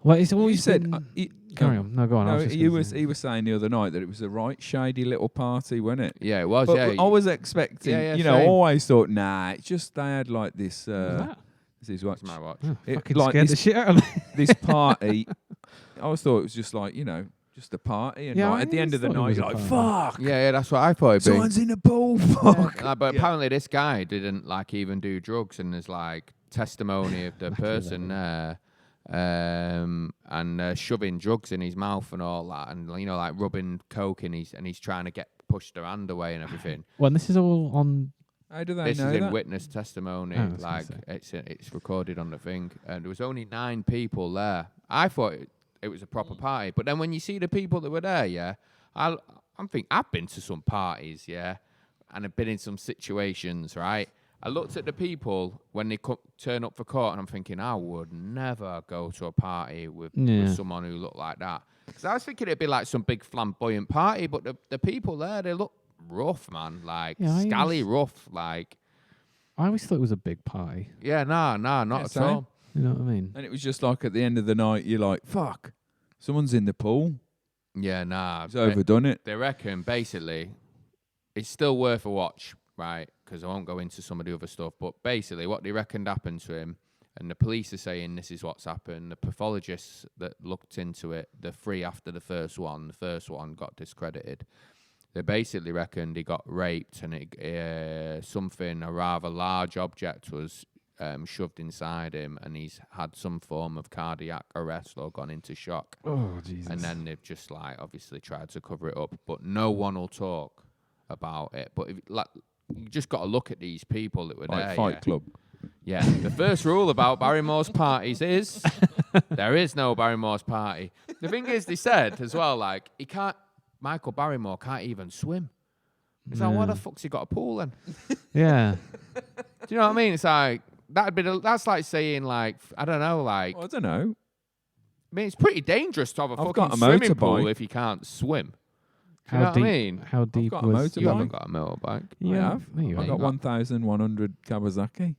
Well, it's You always said. been... Carry on. No, go on. I No, was just he gonna was say. he was saying the other night that it was a right shady little party, wasn't it? Yeah, it was. But yeah, I was expecting, Yeah, you know, same. always thought, nah, it's just they had like this. What was that? This is what It's my watch. Oh, it- fucking like scared the this- shit out of me. this party. I always thought it was just like, you know, just a party, and Yeah, like, I at the end of the always thought it night, was you're a like, party. fuck, Yeah, that's what I thought it'd be. someone's in the pool, fuck. But Yeah. apparently this guy didn't like even do drugs, and there's like testimony of the person there, and shoving drugs in his mouth and all that, and you know, like rubbing coke and he's trying to get pushed their hand away and everything. Well, this is all on... How do they This know is in that? witness testimony, Oh, I was gonna like say. it's recorded on the thing, and there was only 9 people there. I thought it was a proper party, but then when you see the people that were there, yeah, I'm thinking I've been to some parties, yeah, and I've been in some situations, right. I looked at the people when they turn up for court, and I'm thinking I would never go to a party with someone who looked like that. Because I was thinking it'd be like some big flamboyant party, but the people there, they look rough, man, like scally rough, like. I always thought it was a big party. Yeah, not at same. all. You know what I mean? And it was just like at the end of the night, you're like, fuck, someone's in the pool. Yeah, nah. He's overdone it. They reckon basically it's still worth a watch, right? Because I won't go into some of the other stuff, but basically what they reckoned happened to him, And the police are saying this is what's happened. The pathologists that looked into it, the 3 after the first one got discredited. They basically reckoned he got raped and a rather large object was shoved inside him, and he's had some form of cardiac arrest or gone into shock. Oh, Jesus. And then they've just obviously tried to cover it up, but no one will talk about it. But you just got to look at these people that were there. Fight Club. Yeah, the first rule about Barrymore's parties is there is no Barrymore's party. The thing is, they said as well, Michael Barrymore can't even swim. It's like, what the fuck's he got a pool then? Yeah. Do you know what I mean? It's like, that's like saying, I don't know, I don't know. I mean, it's pretty dangerous to have a I've fucking got a swimming pool motorbike. if you can't swim. Do How you know deep? what I mean? How deep got a was? motorbike. You haven't got a motorbike. Yeah, I have. No, you I've got haven't. 1,100 Kawasaki.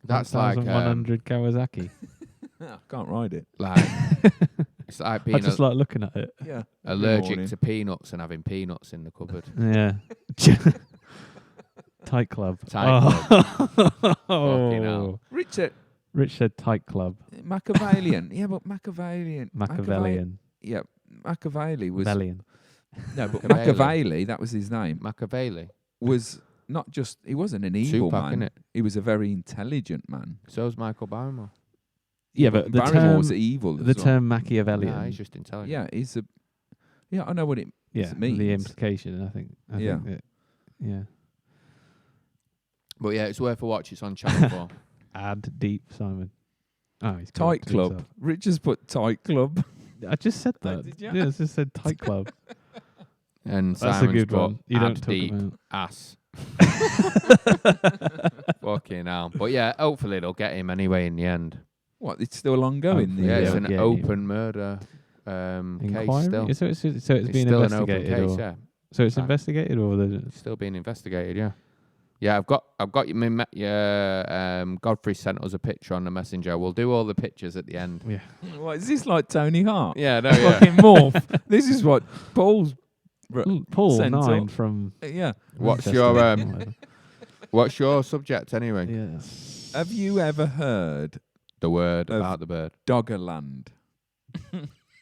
That's like 1,100 Kawasaki. I can't ride it. It's like I being just like looking at it. Yeah. allergic to peanuts and having peanuts in the cupboard. Yeah. Tight Club. Tight Club. Fucking hell. Richard. Rich said Tight Club. Machiavellian. Yeah, but Machiavellian. Machiavellian. Yeah, Machiavelli was... Machiavellian. No, but Machiavelli. Machiavelli, that was his name, Machiavelli. was not just... He wasn't an evil Tupac, man. innit? He was a very intelligent man. So's Michael Barrymore. Yeah, but the Barrymore term, was evil as the well. term Machiavellian. Nah, he's just intelligent. Yeah, he's a... Yeah, I know what it yeah, means. the implication, I think. Yeah. Yeah. But yeah, it's worth a watch. It's on Channel 4. Add deep, Simon. Oh, he's Tight corrected Club. himself. Richard's put Tight Club. I just said Oh, that. did ya? Yeah, I just said Tight Club. And That's a Simon's good put one. You add don't talk deep about. ass. Fucking hell. But yeah, hopefully it'll get him anyway in the end. What? It's still ongoing. Hopefully, Yeah, the, it's yeah. an Yeah, open murder case Inquiry? still. So it's being still an open investigated, case, or yeah. so it's Ah. investigated, or It's still being investigated, yeah. Yeah, I've got you. Godfrey sent us a picture on the messenger. We'll do all the pictures at the end. yeah. What, is this like Tony Hart? Yeah, no, yeah. Fucking morph. This is what Paul's... Paul sent 9 up. from. Yeah. What's Manchester, your whatever. What's your subject anyway? Yes. Have you ever heard The word Of- about the bird. Doggerland?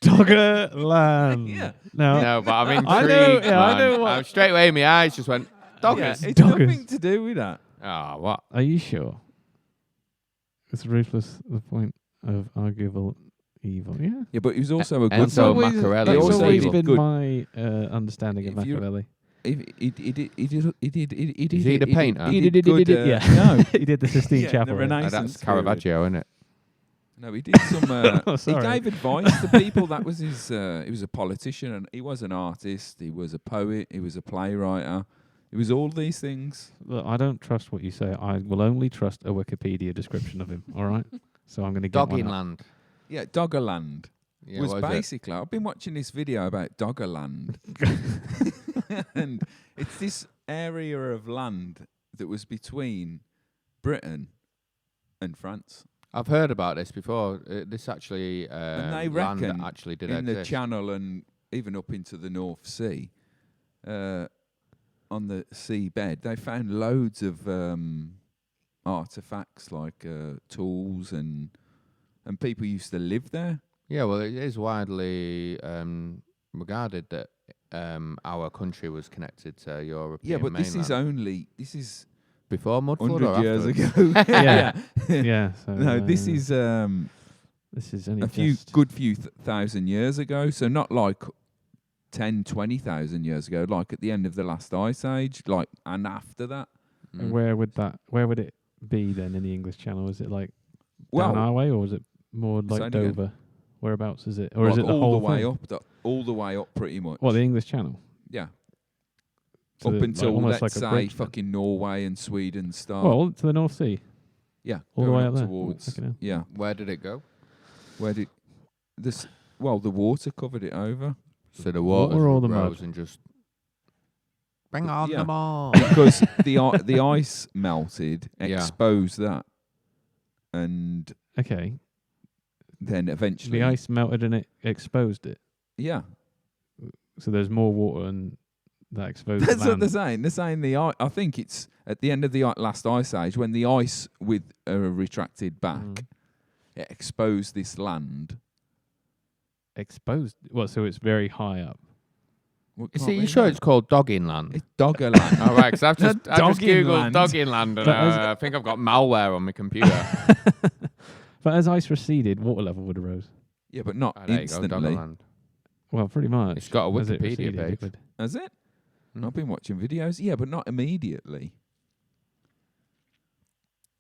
Doggerland. Yeah. No. No, but I'm intrigued. I know- yeah, I man. know what- I'm straight away. My eyes just went doggers. Yeah, it's Doggers. nothing to do with that. Oh, what? Are you sure? It's ruthless. The point of arguable evil. Yeah. Yeah, but he was also a good... Enzo always- Macchiavelli That's also always evil. been Good. my understanding of If you- Machiavelli. He did Is he the painter? He did good, Yeah. no. He did the Sistine Yeah, the Chapel. right? Renaissance. That's Caravaggio, isn't it? No, he did some... Oh, he sorry. gave advice to people. That was his... he was a politician, and he was an artist. He was a poet. He was a playwright. He was all these things. Look, I don't trust what you say. I will only trust a Wikipedia description of him. All right. So I'm going to get one up. Doggingland. Yeah, Doggerland. Yeah, was what is it? basically... I've been watching this video about Doggerland. And it's this area of land that was between Britain and France. I've heard about this before. This actually And they land that reckon actually did in the exist. Channel and even up into the North Sea, on the seabed, they found loads of artifacts like tools and people used to live there. Yeah, well, it is widely regarded that our country was connected to European Yeah, but mainland. this is Before Mudflood or 100 years afterwards? ago. Yeah. Yeah. So, No, this is This is only a few just good few thousand years ago, so not like 10, 20,000 years ago, like at the end of the last ice age, like and after that. Mm. Where would it be then in the English Channel? Is it like Well, down our way, or is it more Say like it again. Dover? Whereabouts is it, or is like it the all whole the way thing? up, all the way up, pretty much. What, the English Channel? Yeah, So up like until almost let's like a say bridge then? fucking Norway and Sweden start. Well, to the North Sea, yeah, all the going way up there. towards. Fucking hell. Yeah, Where did it go? where did this? Well, the water covered it over So the Water water or the rose mud? and just bring on Yeah. the ball. because the ice melted, Yeah. exposed that, and Okay, then eventually, the ice melted and it exposed it. yeah, So there's more water and that exposed That's land. what they're saying. They're saying I think it's at the end of the last ice age when the ice with retracted back, it exposed this land. Exposed? What? So it's very high up. Well, Is can't it, you we sure know? it's called Doggerland? It's Doggerland. All right, because I've just Googled Doggerland. Doggerland and But as- I think I've got malware on my computer. But as ice receded, water level would have rose. Yeah, but not There you go, instantly. Doggerland. Well, pretty much. It's got a As it Wikipedia receded, it page. would. Has it? Mm. I've been watching videos. Yeah, but not immediately.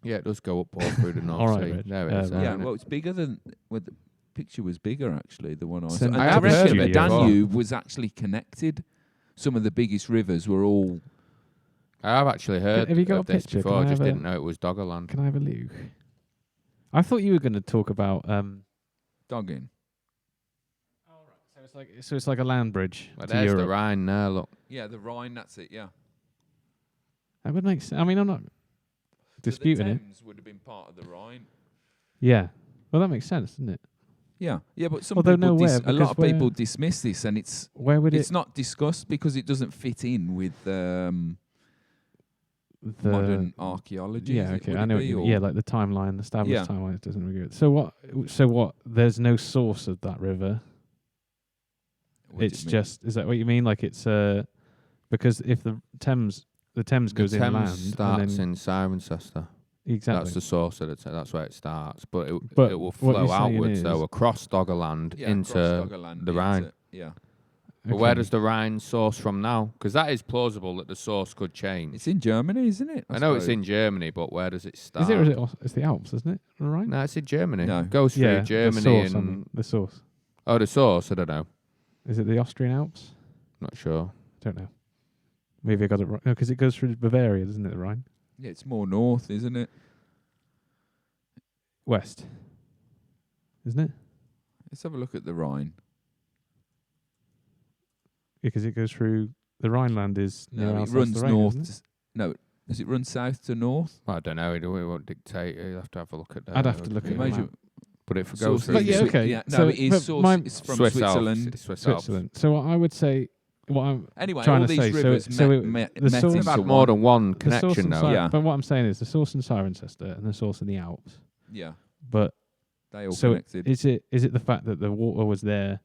Yeah, it does go up all through the North All right, Sea. Reg. There it is. Right. Yeah, isn't it? well, it's bigger than. Well, the picture was bigger actually. The one I saw. Send And it I I have to the heard reckon of the studio. Danube was actually connected. Some of the biggest rivers were all. I have actually heard Have you got of a this picture? before. Can I I just have a- didn't know it was Doggerland. Can I have a look? I thought you were going to talk about. Dogging. So it's like a land bridge Well, to there's Europe. the Rhine there, look. Yeah, the Rhine. That's it. Yeah. That would make sense. I mean, I'm not disputing so the it. Thames would have been part of the Rhine. Yeah. Well, that makes sense, doesn't it? Yeah, yeah, but some Although people, nowhere, a lot of because people where- dismiss this, and it's Where would it? not discussed because it doesn't fit in with The modern archaeology. Yeah. is it? Okay. Would I it know. What be, you mean. or- Yeah, like the timeline, the established Yeah. timeline doesn't agree with. So what? So what? There's no source of that river. What do you It's mean? just. Is that what you mean? Like it's because if the Thames goes the Thames inland, starts and then in Cirencester. exactly. That's the source of it. That's where it starts. But it But will what flow you're saying outwards, though, is- across Doggerland Yeah, into across Doggerland the into- Rhine. Yeah, But where Okay. does the Rhine source from now? Because that is plausible that the source could change. it's in Germany, isn't it? I know it's suppose. in Germany, but where does it start? Is it? Or is it? It's the Alps, isn't it? Right. No, it's in Germany. No. It goes through Yeah. Germany the source, I and mean. The source. oh, the source. I don't know. Is it the Austrian Alps? Not sure. Don't know. Maybe I got it wrong. No, because it goes through Bavaria, doesn't it? The Rhine. Yeah, it's more north, isn't it? West. Isn't it? Let's have a look at the Rhine. Because it goes through the Rhineland is near No, it Alsace runs Lorraine, north. isn't it? No, does it run south to north? I don't know. It won't dictate. You'll have to have a look at that. I'd have to look at it. Imagine- But if it Source goes is through But yeah, Swi- okay. Yeah, no, So, it is but source. my- It's from Swiss Switzerland. Alps. Swiss Alps. Switzerland. So what I would say, what I'm Anyway, trying all to these say, so rivers it- so it- met the met source- They've into had one. more than one the source connection in now. Ciren- Yeah. But what I'm saying is the source in Cirencester and the source in the Alps. Yeah, But they all so connected. is it the fact that the water was there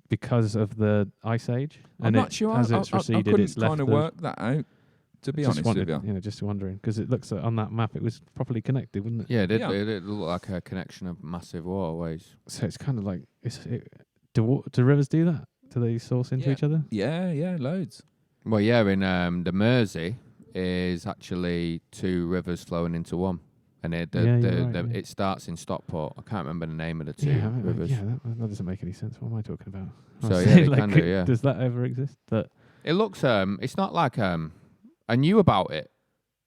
because of the ice age? I'm And not it, sure. As I it's receded, couldn't it's left kind of the, work that out. To be just honest wanted, with you. just wondering because it looks like on that map it was properly connected, wouldn't it? Yeah, Yeah. it did look like a connection of massive waterways. So it's kind of like do rivers do that? Do they source into Yeah. each other? Yeah, loads. Well, yeah, in the Mersey is actually two rivers flowing into one, and Yeah, you're right, yeah. it starts in Stockport. I can't remember the name of the two Yeah, I mean, rivers. that doesn't make any sense. What am I talking about? I So, was yeah, saying, they can do, yeah. Does that ever exist? But It looks it's not like I knew about it.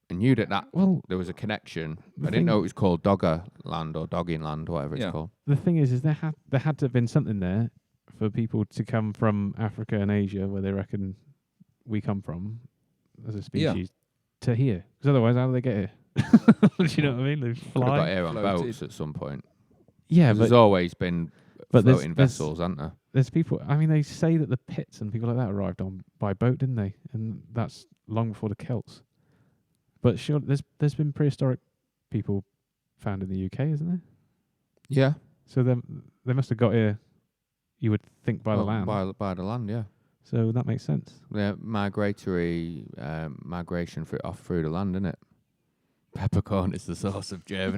I knew that well, there was a connection. The I didn't thing- know it was called Doggerland or Doggingland, whatever it's Yeah. called. the thing is there had to have been something there for people to come from Africa and Asia, where they reckon we come from as a Yeah. species, to here. Because otherwise, how do they get here? Do you know what I mean? They Could have fly. got here on Floated. boats at some point. Yeah, There's but always been but there's- floating there's- vessels, aren't there? there's people. I mean, they say that the pits and people like that arrived on by boat, didn't they? And that's long before the Celts. But sure, there's been prehistoric people found in the UK, isn't there? Yeah. So they must have got here. You would think by the land. By the land, yeah. So that makes sense. Yeah, migratory migration off through the land, isn't it? Peppercorn is the source of Germany.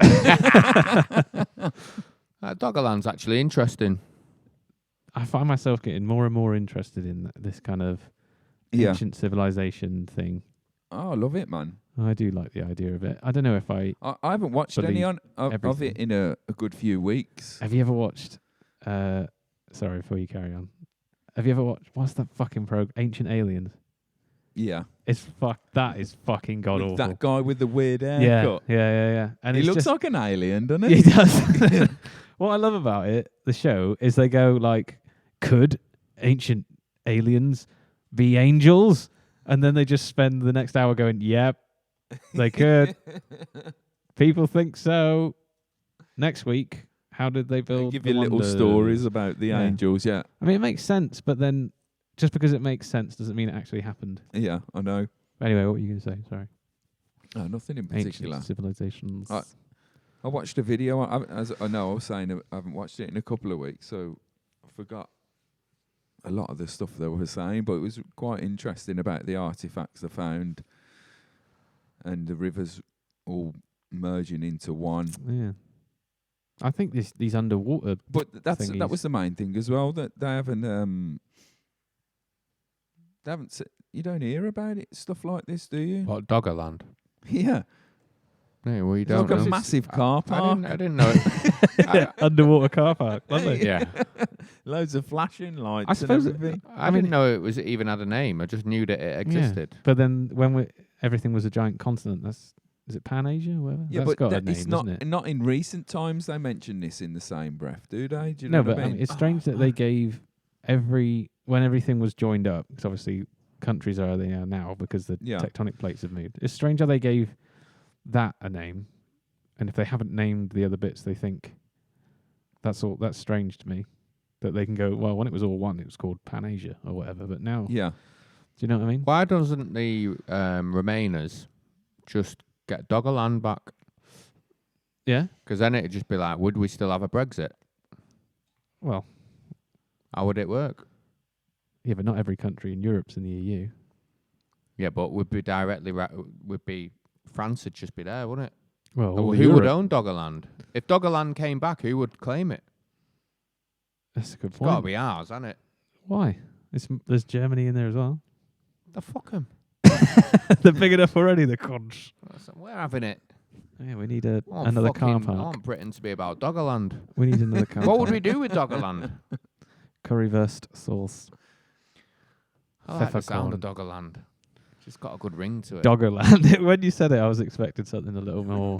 Doggerland's actually interesting. I find myself getting more and more interested in this kind of Yeah. ancient civilization thing. Oh, I love it, man. I do like the idea of it. I don't know if I I haven't watched any Believe of everything. it in a good few weeks. have you ever watched. Sorry, before you carry on. Have you ever watched. What's that fucking program? Ancient Aliens. Yeah. That is fucking god With awful. that guy with the weird yeah, haircut. yeah. And He it's looks just, like an alien, doesn't he he? does. What I love about it, the show, is they go like, could ancient aliens be angels? And then they just spend the next hour going, yep, they could. People think so. Next week, how did they They build give the you little wonders? stories about the Yeah. angels, yeah. I mean, it makes sense, but then just because it makes sense doesn't mean it actually happened. Yeah, I know. Anyway, what were you going to say? Sorry. No, nothing in particular. Ancient civilizations. I watched a video. I know I was saying I haven't watched it in a couple of weeks, so I forgot a lot of the stuff they were saying, but it was quite interesting about the artifacts they found and the rivers all merging into one. Yeah. I think these underwater. But that was the main thing as well, that they haven't. You don't hear about it, stuff like this, do you? What, Doggerland? Yeah. No, well, you It's don't like know. a massive car park. I didn't know it. Underwater car park. Lovely. Yeah. Loads of flashing lights I suppose and everything. I didn't know it was even had a name. I just knew that it existed. But then when everything was a giant continent, is it Pan-Asia or whatever? Yeah, That's got a name, it's not isn't it? not in recent times they mention this in the same breath, do they? Do you No, know what but I mean? it's strange that they gave when everything was joined up, because obviously countries are they are now because the tectonic plates have moved. It's strange how they gave that a name, and if they haven't named the other bits, they think that's all. That's strange to me that they can go, well, when it was all one, it was called Pan-Asia or whatever, but now, do you know what I mean? Why doesn't the Remainers just get Doggerland back? Yeah, because then it'd just be like, would we still have a Brexit? Well, how would it work? Yeah, but not every country in Europe's in the EU. Yeah, but would be directly would be France would just be there, wouldn't it? Well, who would own Doggerland? If Doggerland came back, who would claim it? That's a good point. It's got to be ours, hasn't it? Why? There's Germany in there as well. The fuck 'em. They're big enough already, the cons. We're having it. Yeah, we need another car park. I want Britain to be about Doggerland. We need another car park. What would we do with Doggerland? Currywurst sauce. I like the sound of Doggerland. It's got a good ring to it. Doggerland. When you said it, I was expecting something a little more.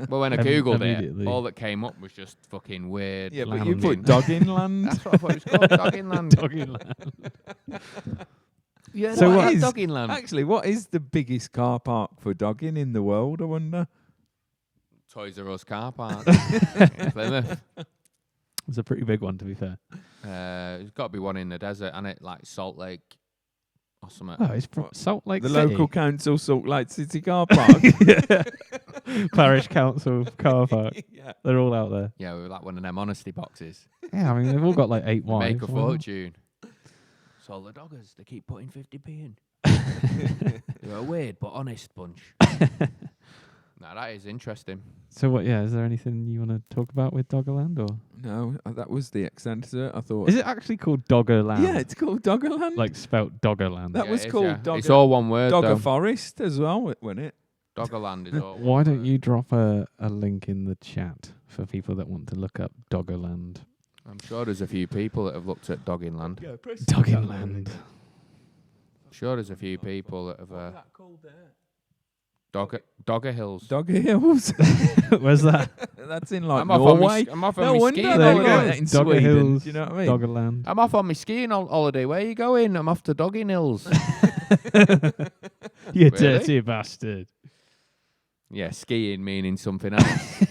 Well, when I googled it, all that came up was just fucking weird. Yeah, but you put Doggerland. That's what I thought it was called. Doggerland. Doggerland. Yeah, so what is Doggerland? Actually, what is the biggest car park for dogging in the world, I wonder? Toys R Us car park in Plymouth. It's a pretty big one, to be fair. There's got to be one in the desert, and it like Salt Lake or something. Oh, it's from Salt Lake the City. Local Council Salt Lake City car park. Parish Council car park. Yeah. They're all out there. Yeah, we're like one of them honesty boxes. Yeah, I mean, they've all got like 8 wives. Make a fortune. So the doggers, they keep putting 50p in. They're a weird but honest bunch. Now that is interesting. So what? Yeah, is there anything you want to talk about with Doggerland or? No, that was the extent of it. I thought. Is it actually called Doggerland? Yeah, it's called Doggerland. Like spelt Doggerland. That was called Dogger. It's all one word. Dogger though. Forest as well, wasn't it? Doggerland is all. Why don't you drop a link in the chat for people that want to look up Doggerland? I'm sure there's a few people that have looked at Doggerland. Yeah, Doggerland. Sure, there's a few people that have. What's that called there? Dogger Hills. Dogger Hills. Where's that? That's in like I'm off on Norway. I'm off on No my wonder skiing they There you got go. holiday. that in Dogger Sweden. Hills. Do you know what I mean? Doggerland. I'm off on my skiing holiday. Where are you going? I'm off to Dogging Hills. You Really? dirty bastard. Yeah, skiing meaning something else.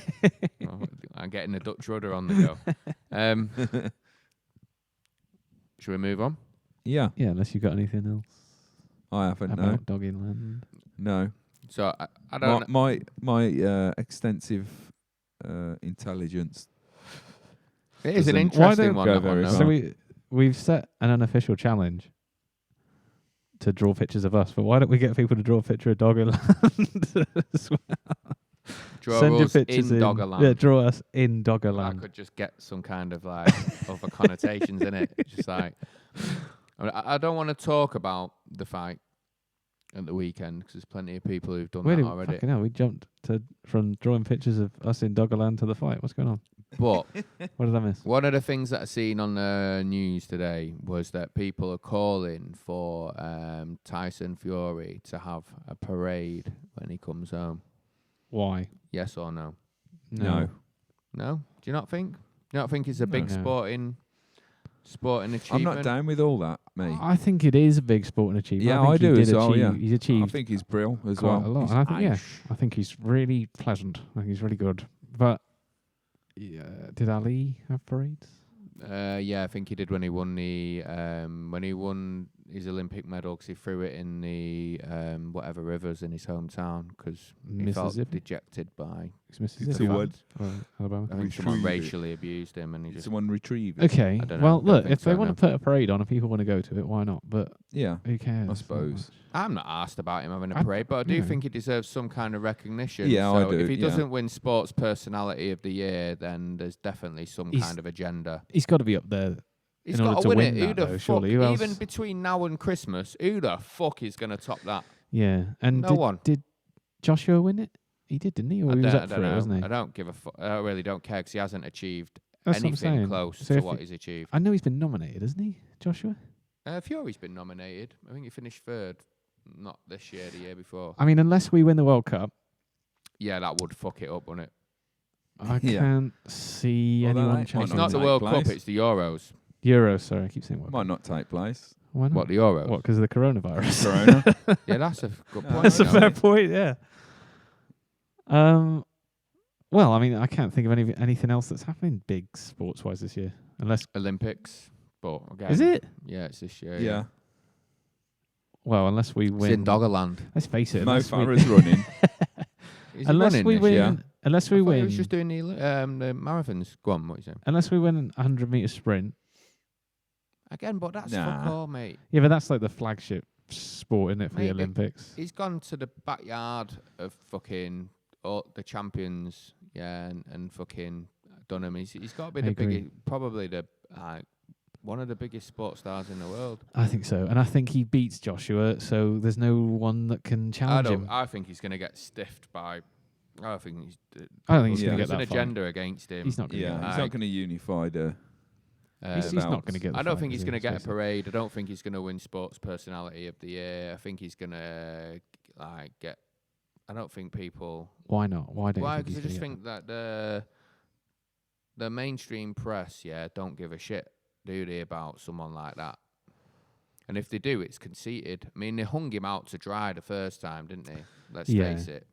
I'm getting a Dutch rudder on the go. Should we move on? Yeah, Yeah, unless you got anything else I haven't. No, about Doggerland. no. So I don't. My extensive intelligence. It is an Why interesting don't one. go That one very though. far? So we've set an unofficial challenge to draw pictures of us, but why don't we get people to draw a picture of Doggerland as well? Draw Send your us pictures in Doggerland. Yeah, draw us in I Doggerland. could just get some kind of like other connotations in it. Just like I don't want to talk about the fight at the weekend because there's plenty of people who've done Wait, that already. fucking hell, we jumped from drawing pictures of us in Doggerland to the fight. What's going on? But What did I miss? one of the things that I seen on the news today was that people are calling for Tyson Fury to have a parade when he comes home. Why? Yes or no? No. No? Do you not think? Do you not think it's a big No. sporting achievement? I'm not down with all that, mate. I think it is a big sporting achievement. Yeah, I, think I do he as did well, achieve, yeah. He's I achieved think he's brilliant as quite well. a lot. He's And I think, Irish. I think he's really pleasant. I think he's really good. But did Ali have parades? Yeah, I think he did when he won his Olympic medal, because he threw it in the whatever rivers in his hometown, because he felt Mississippi? dejected by It's Mississippi. Someone- Or Alabama. I think someone Retrieve it. racially abused him, and he just Someone retrieve it. Okay. I don't know, Well, don't look, think if they so, want no. to put a parade on and people want to go to it, why not? But Yeah, who cares? I Not suppose. much. I'm not asked about him having a I- parade, but I do yeah. think he deserves some kind of recognition. Yeah, so I do, if he yeah. doesn't win Sports Personality of the Year, then there's definitely some He's- kind of agenda. He's got to be up there. He's in order got to win win it. that, Who the though, fuck? surely. Who else? Even between now and Christmas, who the fuck is going to top that? Yeah. And No one. Did Joshua win it? He did, didn't he? Or he was up for it, know. wasn't he? I don't give a fuck. I really don't care, because he hasn't achieved That's what I'm anything saying. close So to if what it- he's achieved. I know he's been nominated, hasn't he, Joshua? Fury's been nominated. I think he finished third. Not this year, the year before. I mean, unless we win the World Cup, Yeah, that would fuck it up, wouldn't it? I Yeah. can't see Well, that anyone might changing. It's not not the take World place. Cup, it's the Euros. Euros, sorry, I keep saying World might Cup. not take place. Why not? What, the Euros? What, because of the coronavirus? Corona. Yeah, that's a good No, point. That's a you know. fair point, yeah. Well, I mean, I can't think of anything else that's happening big sports-wise this year. Unless, Olympics. But again, is it? Yeah, it's this year. Yeah. Well, unless we It's win. in Doggerland. Let's face it. Mo unless we- Farah's running. Is he unless running we this win, year? unless I we thought win, He was just doing the marathons. Go on, what are you saying? unless we win a 100-meter sprint. Again, but that's Nah. fuck all, mate. Yeah, but that's like the flagship sport, isn't it, for Mate, the Olympics? He's gone to the backyard of fucking all the champions, yeah, and fucking done him. He's got to be I the agree. biggest, probably the one of the biggest sports stars in the world. I think so, and I think he beats Joshua, so there's no one that can challenge him. I think he's going to get stiffed by. I think he's. I don't think he's Yeah. going to There's get an that far. agenda against him. He's not going to Yeah, get he's that. not going to unify the. He's not going to get the I don't fight, think is he's he? going to Let's get a face it. parade. I don't think he's going to win Sports Personality of the Year. I think he's going to get. I don't think people. Why not? Why don't Why? you think Because he's I just gonna get think that the mainstream press, don't give a shit, do they, about someone like that? And if they do, it's conceited. I mean, they hung him out to dry the first time, didn't they? Let's Yeah. face it.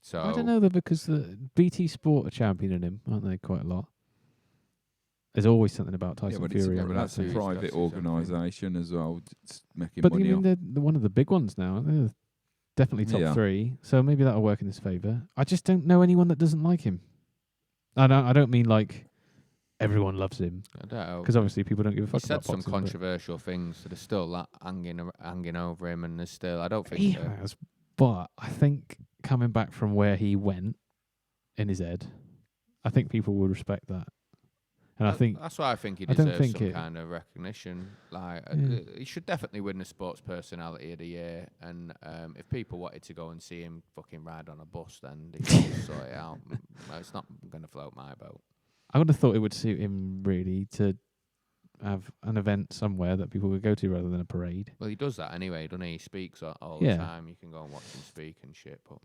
So I don't know though, because the BT Sport are championing him, aren't they? Quite a lot. There's always something about Tyson but Fury. it's, on but that that's a thing. private That's his own thing. organisation as well. It's making But money you mean off. they're one of the big ones now? They're definitely top Yeah. 3. So maybe that'll work in his favour. I just don't know anyone that doesn't like him. I don't mean like everyone loves him, I don't know. because obviously people don't give a He fuck said about some boxing, but controversial things, so there's still that hanging over him, and there's still. I don't think. he has. But I think coming back from where he went in his head, I think people will respect that. And I think that's why I think he I don't deserves think some it- kind of recognition. Like Yeah. he should definitely win the Sports Personality of the Year. And if people wanted to go and see him fucking ride on a bus, then they can sort it out. It's not going to float my boat. I would have thought it would suit him really to have an event somewhere that people would go to rather than a parade. Well, he does that anyway, doesn't he? He speaks all Yeah. the time. You can go and watch him speak and shit. But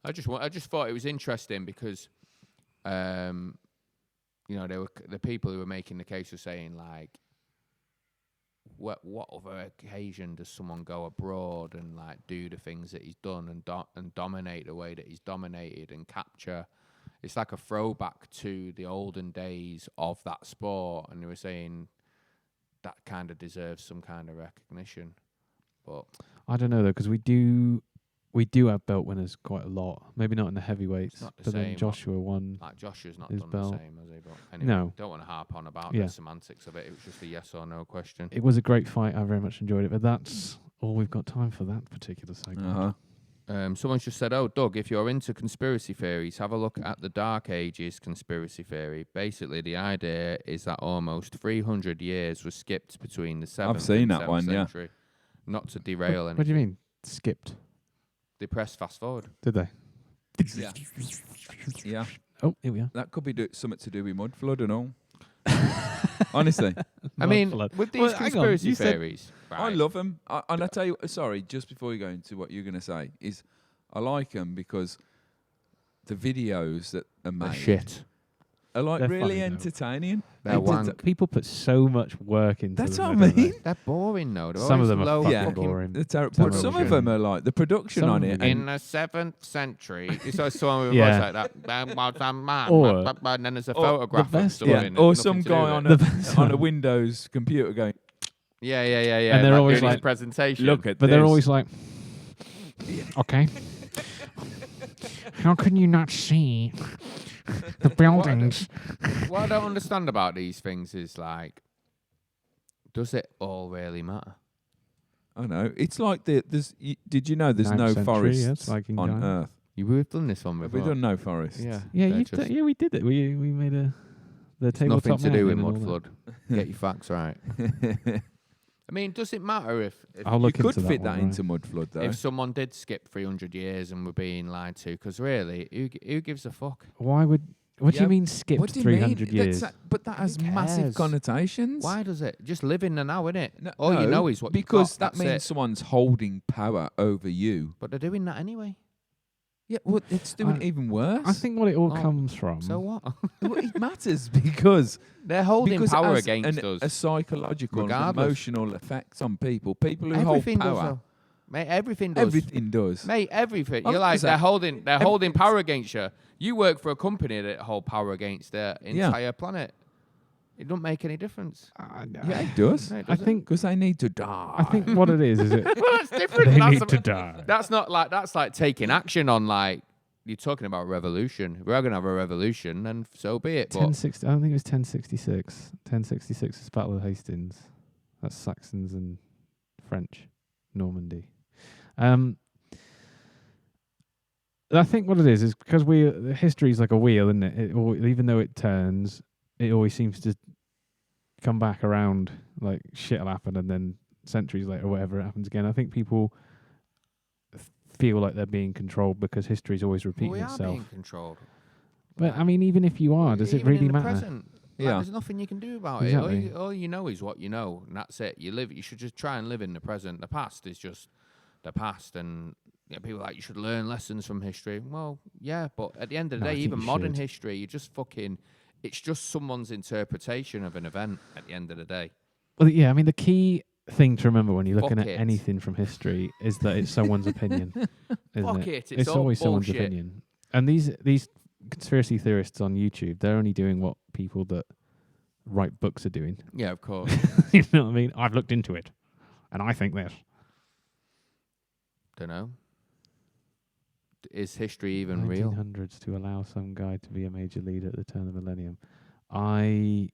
I just thought it was interesting because, there were the people who were making the case were saying like, what other occasion does someone go abroad and like do the things that he's done and dominate the way that he's dominated and capture? It's like a throwback to the olden days of that sport, and they were saying that kind of deserves some kind of recognition. But I don't know though, because we do have belt winners quite a lot. Maybe not in the heavyweights, not the but same, then Joshua won. like Joshua's not His done belt. the same, has he? But anyway, No. don't want to harp on about Yeah. the semantics of it. It was just a yes or no question. It was a great fight. I very much enjoyed it, but that's all we've got time for that particular segment. Uh-huh. Someone's just said, "Oh, Doug, if you're into conspiracy theories, have a look at the Dark Ages conspiracy theory. Basically, the idea is that almost 300 years was skipped between the 7th seen and that 7th one, yeah. century. Not to derail anything. What do you mean skipped? They pressed fast forward. Did they? Yeah. Yeah. Oh, here we are. That could be something to do with mud flood and all. Honestly, I mean, Flood. with these Well, hang on, conspiracy you said- theories, I right, love them. And I tell you, sorry, just before you go into what you're going to say, is I like them because the videos that are they're made shit. are like They're really funny, though. entertaining. They're wank. People put so much work into That's them. what I don't they? mean. They're boring though. They're Some of always them are low fucking fucking boring. They're terrible. But some of them are like the production Some on of it. them- In the 7th century, you saw someone with Yeah. a voice like that. Or- And then there's a or photograph the of best- someone. Yeah. in it, Or nothing some to do guy with on it. on a Windows computer going, Yeah. And they're always doing his like, presentation. look at But this. they're always like, okay. How can you not see the buildings? What I don't understand about these things is like, does it all really matter? I know. It's like did you know there's 9th no century, forests yes, Viking on time. Earth? We've done this one Have before. we done no forests? Yeah. Yeah, they're you just- yeah, we did it. We made the It's tabletop nothing to do with mountain and all mud flood. Get your facts right. I mean, does it matter if I'll You look could into fit that, that one, into mud flood though. if someone did skip 300 years and were being lied to? Because really, who gives a fuck? Why would? What do Yeah, you mean skipped What do you 300 mean? years? But that has massive cares? connotations. Why does it? Just live in the now, innit? No, All you no, know is what you've because got, that that's means it. someone's holding power over you. But they're doing that anyway. Yeah, well, it's doing it even worse. I think what it all Oh, comes from. So what? Well, it matters because They're holding because power it has against a us. psychological, and Regardless. emotional effects on people. People who Everything hold does, power, though. Mate, everything does. everything does. Mate, everything. I'm You're not like saying- they're holding power against you. You work for a company that hold power against their entire planet. It don't make any difference. Yeah, it does. No, it I doesn't. think Because they need to die. I think what it is it well, that's different. they That's need to die. That's not like that's like taking action on like you're talking about revolution. If we're gonna have a revolution, then so be it. But 1060. I don't think it was 1066. 1066 is Battle of Hastings. That's Saxons and French, Normandy. I think what it is because history is like a wheel, isn't it? Even though it turns, it always seems to come back around. Like shit will happen, and then centuries later, whatever, it happens again. I think people feel like they're being controlled because history's always repeating we are itself. being controlled. But I mean, even if you are, does it Even really in the matter? present, like, Yeah. there's nothing you can do about Exactly. it. All you know is what you know, and that's it. You should just try and live in the present. The past is just the past, and people are like you should learn lessons from history. Well, yeah, but at the end of the No, I day, think even you modern should. history, you just fucking. It's just someone's interpretation of an event. At the end of the day, Well, yeah, I mean, the key thing to remember when you're looking Fuck at it. anything from history is that it's someone's opinion. Isn't Fuck it? it, it's all always someone's bullshit. opinion. And these conspiracy theorists on YouTube, they're only doing what people that write books are doing. yeah, of course. You know what I mean? I've looked into it, and I think this. Don't know. Is history even real? 1900s to allow some guy to be a major leader at the turn of the millennium. I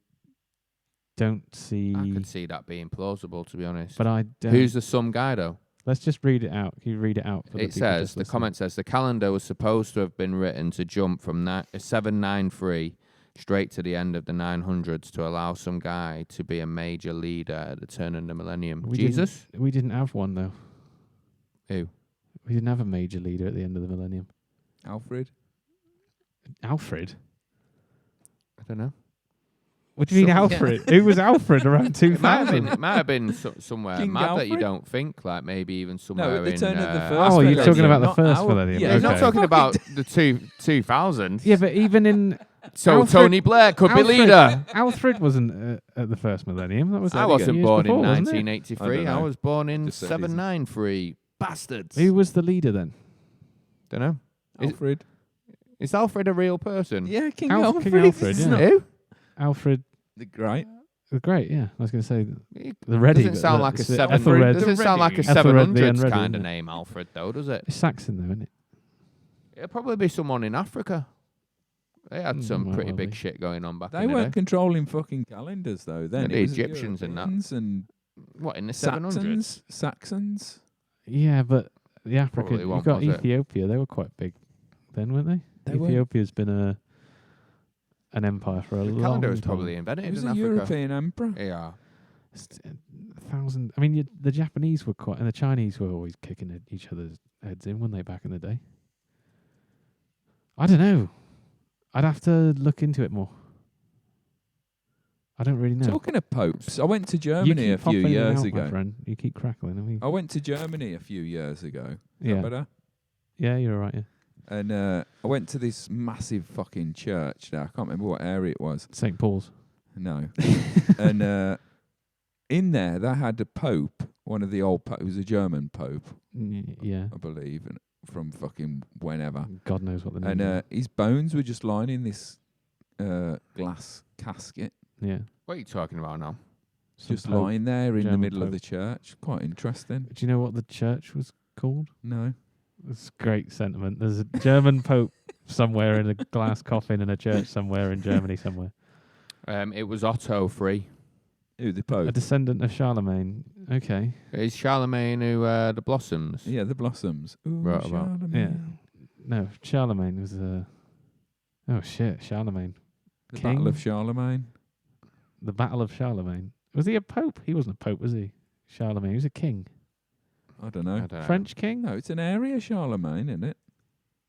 don't see. I could see that being plausible, to be honest. But I don't. Who's the some guy though? Let's just read it out. Can you read it out? For the It people says, just the listening? comment says, the calendar was supposed to have been written to jump from 793 straight to the end of the 900s to allow some guy to be a major leader at the turn of the millennium. We Jesus? We didn't have one though. Who? We didn't have a major leader at the end of the millennium. Alfred. Alfred? I don't know. What do you mean, Alfred? Who was Alfred around It might have 2000? been, somewhere King mad that you Alfred? don't think, like maybe even No, somewhere at the in... turn of the first Oh, you're talking millennium, about the not first our- millennium. Yeah, He's not okay. talking about the 2000s. Yeah, but even in So Alfred- Tony Blair could be leader. Alfred wasn't at the first millennium. That was I wasn't years born in before, wasn't it? 1983. I I don't know. was born in Just said reason. 793. Bastards. Who was the leader then? Don't know. Alfred. Is Alfred a real person? Yeah, King King Alfred. Alfred, It's yeah. not- Who? Alfred The Great. the Great, yeah. I was going to say It the Ready. doesn't but sound the- like a it's the seven. Ethelred. Doesn't sound like a Ethelred the 700s Unready, kind of isn't it? name, Alfred, though, does it? It's Saxon, though, isn't it? It'll probably be someone in Africa. They had some might pretty well big be. shit going on back They in the weren't day. controlling fucking calendars though. Then Yeah, it the was Egyptians and that. Europeans and What, in the 700s? Saxons. Yeah, but the African. Probably You've won't, got was it? Ethiopia. They were quite big then, weren't they? They were. Ethiopia's been an empire for a The long calendar was time. probably invented It was in a Africa. European emperor. Yeah. It's 1,000. I mean, the Japanese were quite, and the Chinese were always kicking each other's heads in, weren't they, back in the day? I don't know. I'd have to look into it more. I don't really know. Talking of popes, I went to You Germany a keep few popping in and years out, my ago. friend. You keep crackling. I mean, I went to Germany a few years ago. Is that yeah, better? yeah, you're right. Yeah, And I went to this massive fucking church there. I can't remember what area it was. St. Paul's. No. And in there, they had a pope, one of the old popes, it was a German pope, Yeah. I believe, and from fucking whenever. God knows what the name And is. his bones were just lying in this glass casket, Yeah. What are you talking about now? Some just pope. lying there in the German middle of pope. the church. Quite interesting. Do you know what the church was called? No. It's great sentiment. There's a German pope somewhere in a glass coffin in a church somewhere in Germany somewhere. It was Otto III. Who, the A pope? descendant of Charlemagne. Okay. It's Charlemagne who the Blossoms. Yeah, the Blossoms. Ooh, Right about. Charlemagne. No, Charlemagne was oh shit, Charlemagne. The King? Battle of Charlemagne. The Battle of Charlemagne. Was he a pope? He wasn't a pope, was he? Charlemagne. He was a king. I don't know. I don't know. French king? No, it's an area, Charlemagne, isn't it?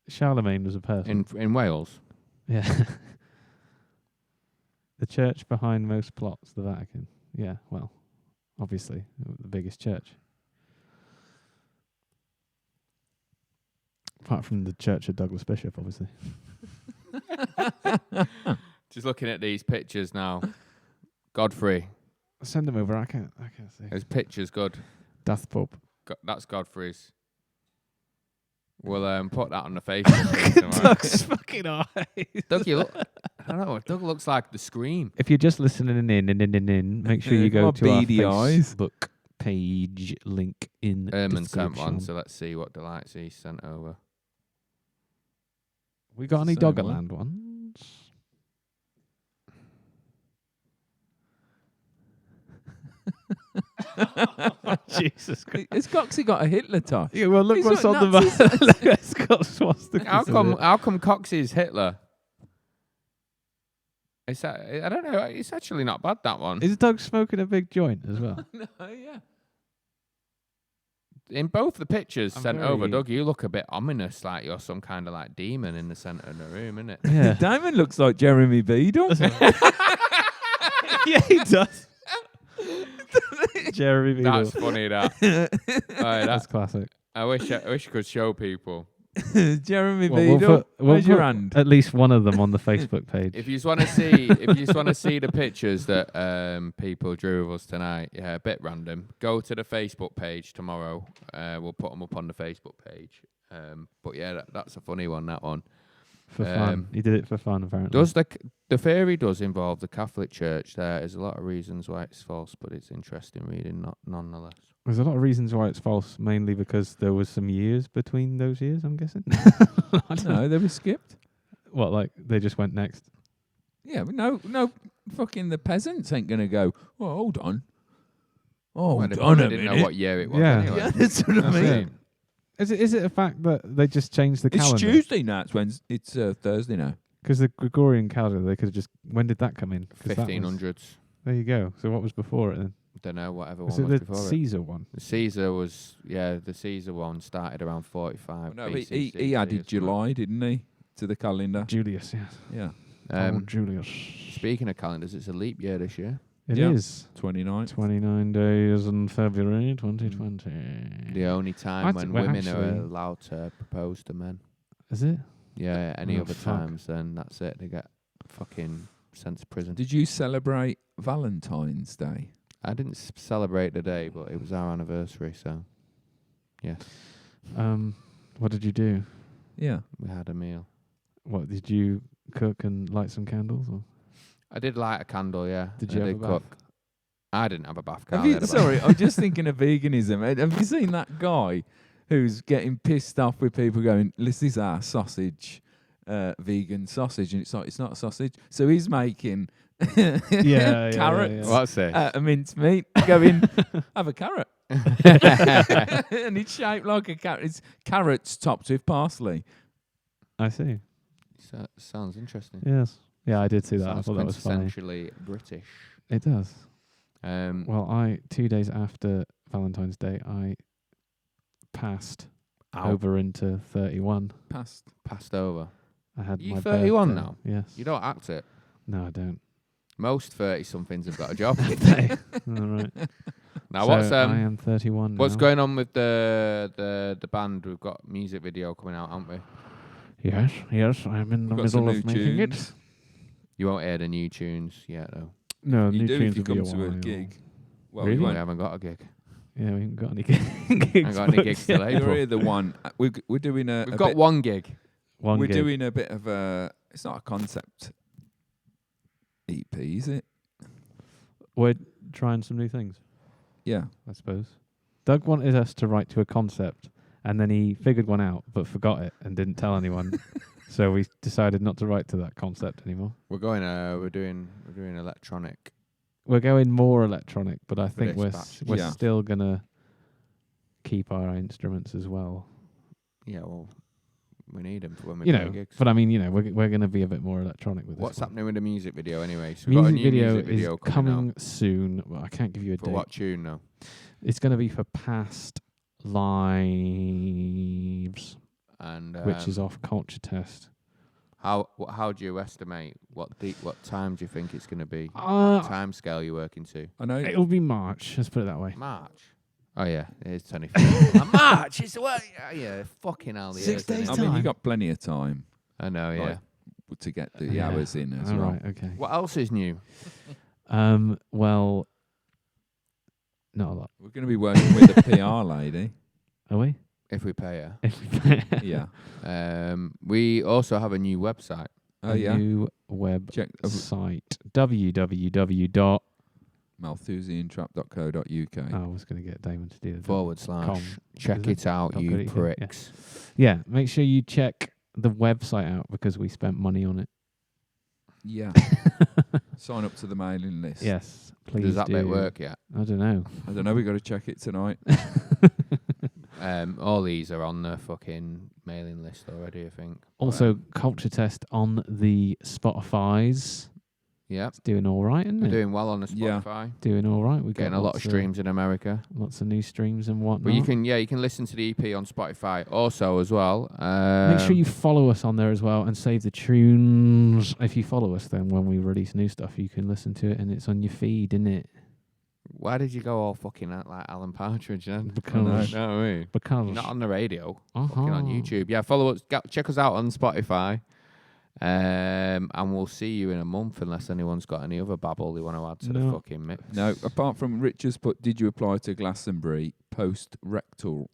Charlemagne was a person. In Wales. Yeah. The church behind most plots, the Vatican. Yeah, well, obviously, the biggest church. Apart from the church of Douglas Bishop, obviously. Just looking at these pictures now. Godfrey. Send them over. I can't see. His picture's good. Death Pub. That's Godfrey's. We'll put that on the Facebook page tomorrow. Doug's fucking eyes. Doug, you look. I don't know. Doug looks like the Scream. If you're just listening in, make sure you go My to our beady eyes. Facebook page. Link in the Erman sent description. one, so let's see what delights he sent over. We got any Same one. Doggerland ones? Jesus Christ. Has Coxie got a Hitler touch? Yeah, well, look He's what's got on the Nazis. back. Look, it's got swastikas How in it. come Coxey's Hitler? I don't know. It's actually not bad, that one. Is Doug smoking a big joint as well? No, yeah. In both the pictures I'm sent very- over, Doug, you look a bit ominous, like you're some kind of like demon in the centre of the room, innit? Yeah. Damon looks like Jeremy Beadle. Yeah, he does. Jeremy Beadle. That's funny, that. That's classic. I wish I could show people. Jeremy Well, Beadle. Where's your put hand? at least one of them on the Facebook page. If you just want to see, the pictures that people drew of us tonight, yeah, a bit random. Go to the Facebook page tomorrow. We'll put them up on the Facebook page. But yeah, that's a funny one. That one. For fun. He did it for fun, apparently. Does the theory does involve the Catholic Church? There is a lot of reasons why it's false, but it's interesting reading, nonetheless. There's a lot of reasons why it's false, mainly because there was some years between those years, I'm guessing. No, they were skipped. What, like, they just went next? Yeah, but no, fucking the peasants ain't gonna go. Oh, hold on. Oh, Well, they hold on probably a didn't minute. know what year it was. Yeah. Anyway. Yeah, that's what I That's mean. it. Is it a fact that they just changed the It's calendar? Tuesday now. It's Thursday now. Because the Gregorian calendar, they could have just... When did that come in? 'Cause that was- 1500s. There you go. So what was before it then? Don't know, whatever Was one it was the before it. Caesar one? The Caesar was, the Caesar one started around 45. No, BC, he added isn't it? July, didn't he, to the calendar? Julius, yes. Yeah, Old Julius. Speaking of calendars, it's a leap year this year. It Yeah. is 29. 29 days in February 2020. The only time I'd- when well, women are actually- allowed to propose to men. Is it? Yeah, any Oh, other fuck. times, then that's it. They get fucking sent to prison. Did you celebrate Valentine's Day? I didn't celebrate the day, but it was our anniversary, so yes, What did you do? Yeah. we had a meal. What did you cook and light some candles? Or? I did light a candle, yeah. Did you I have did a cook. bath? I didn't have a bath. Have Carl, you, I had a bath. sorry, I'm just thinking of veganism. Have you seen that guy who's getting pissed off with people going, "This is our sausage, vegan sausage," and it's like, it's not a sausage. So he's making yeah, carrots, What's this? a mince meat, going, have a carrot. And it's shaped like a carrot. It's carrots topped with parsley. I see. Sounds interesting. Yes. Yeah, I did see that. I Sounds thought that was funny. quintessentially British. It does. Well, 2 days after Valentine's Day, I passed Ow. over into 31. passed over. I had You my 31 birthday. now? Yes. You don't act it. No, I don't. Most 30-somethings have got a job. All right. Now, So I am 31 what's now. going on with the band? We've got music video coming out, haven't we? Yes, I'm in the We've got some middle of new making tunes. it. You won't hear the new tunes yet, though. No, You new do tunes if you will be come to a while. gig. Well, Really? you We won't. haven't got a gig. Yeah, we haven't got any gigs. I haven't got any gigs till yet. April. You're either one. We're doing a. We've a got bit, one gig. One We're gig. doing a bit of a. It's not a concept EP, is it? We're trying some new things, Yeah. I suppose. Doug wanted us to write to a concept, and then he figured one out, but forgot it and didn't tell anyone. So we decided not to write to that concept anymore. We're going. We're doing electronic. We're going more electronic, but I think this we're batch. we're Yeah. still gonna keep our instruments as well. Yeah, well, we need them for when we You play know, gigs. but I mean, you know, we're gonna be a bit more electronic with What's this. one. happening with the music video anyway? So we've got a Music new video music video is coming coming out. soon. Well, I can't give you a For date. what tune though? It's going to be for Past Lives, And which is off Culture Test. how do you estimate what time do you think it's going to be? Uh, Time scale you're working to? I know. it'll be March. Let's put it that way. March. Oh yeah, it is 25th. March. It's what? Yeah, fucking hell. the 6 years, days innit? I mean, you time. got plenty of time I know. Yeah. Like, to get the Yeah. hours in as All well. right. Okay. What else is new? Well, not a lot. We're going to be working with a PR lady. Are we? If we pay her. Yeah. We also have a new website. Oh yeah. New website. Check www. Malthusiantrap.co.uk. I was going to get Damon to do the / check is it? it out, .co.uk, you yeah. pricks. Yeah. Make sure you check the website out because we spent money on it. Yeah. Sign up to the mailing list. Yes. Please. Does that do. bit work yet? I don't know. I don't know. We got to check it tonight. All these are on the fucking mailing list already, I think. Also, Culture Test on the Spotify's. Yeah, It's doing all right, isn't we're it? doing well on the Yeah. Spotify. Doing all right. We're Getting a lot of streams in America. Lots of new streams and whatnot. But you can listen to the EP on Spotify also as well. Make sure you follow us on there as well and save the tunes. If you follow us, then when we release new stuff, you can listen to it and it's on your feed, isn't it? Why did you go all fucking out like Alan Partridge then? Because You know what I mean? because You're not on the radio. uh-huh. Fucking on YouTube. Yeah, follow us. Check us out on Spotify. And we'll see you in a month unless anyone's got any other babble they want to add to the No. fucking mix. No, apart from Richard's, but did you apply to Glastonbury post-rectal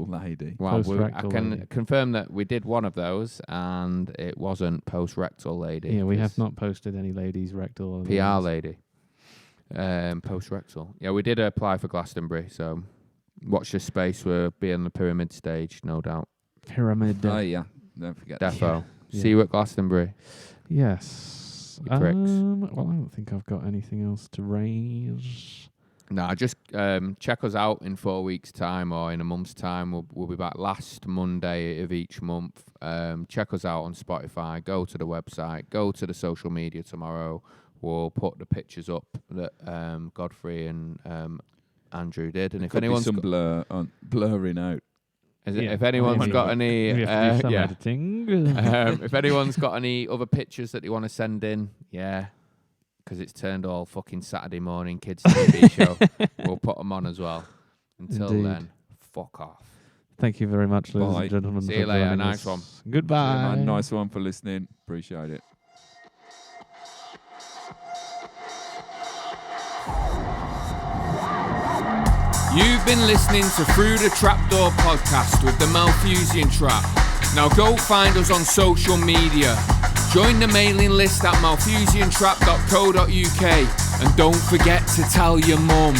lady? Well, I Post-rectal can lady. confirm that we did one of those and it wasn't post-rectal lady. Yeah, we have It's not posted any ladies rectal. PR lady. Post-rectal. Yeah, we did apply for Glastonbury, so watch this space. We'll be on the pyramid stage, no doubt. Pyramid. Oh yeah, don't forget. Defo. Yeah. See you at Glastonbury. Yes. You pricks. Well, I don't think I've got anything else to raise. No, just check us out in 4 weeks' time or in a month's time. We'll be back last Monday of each month. Check us out on Spotify. Go to the website. Go to the social media tomorrow. We'll put the pictures up that Godfrey and Andrew did. And There if could be anyone's some blurring out. if anyone's maybe. got any, We have to do some yeah. editing. If anyone's got any other pictures that they want to send in, yeah, because it's turned all fucking Saturday morning kids TV show, we'll put them on as well. Until Indeed. then, fuck off. Thank you very much, ladies Bye. and gentlemen. See for you later. joining Nice us. one. Goodbye. Yeah, man, nice one for listening. Appreciate it. You've been listening to Through the Trapdoor podcast with the Malthusian Trap. Now go find us on social media. Join the mailing list at malthusiantrap.co.uk and don't forget to tell your mum.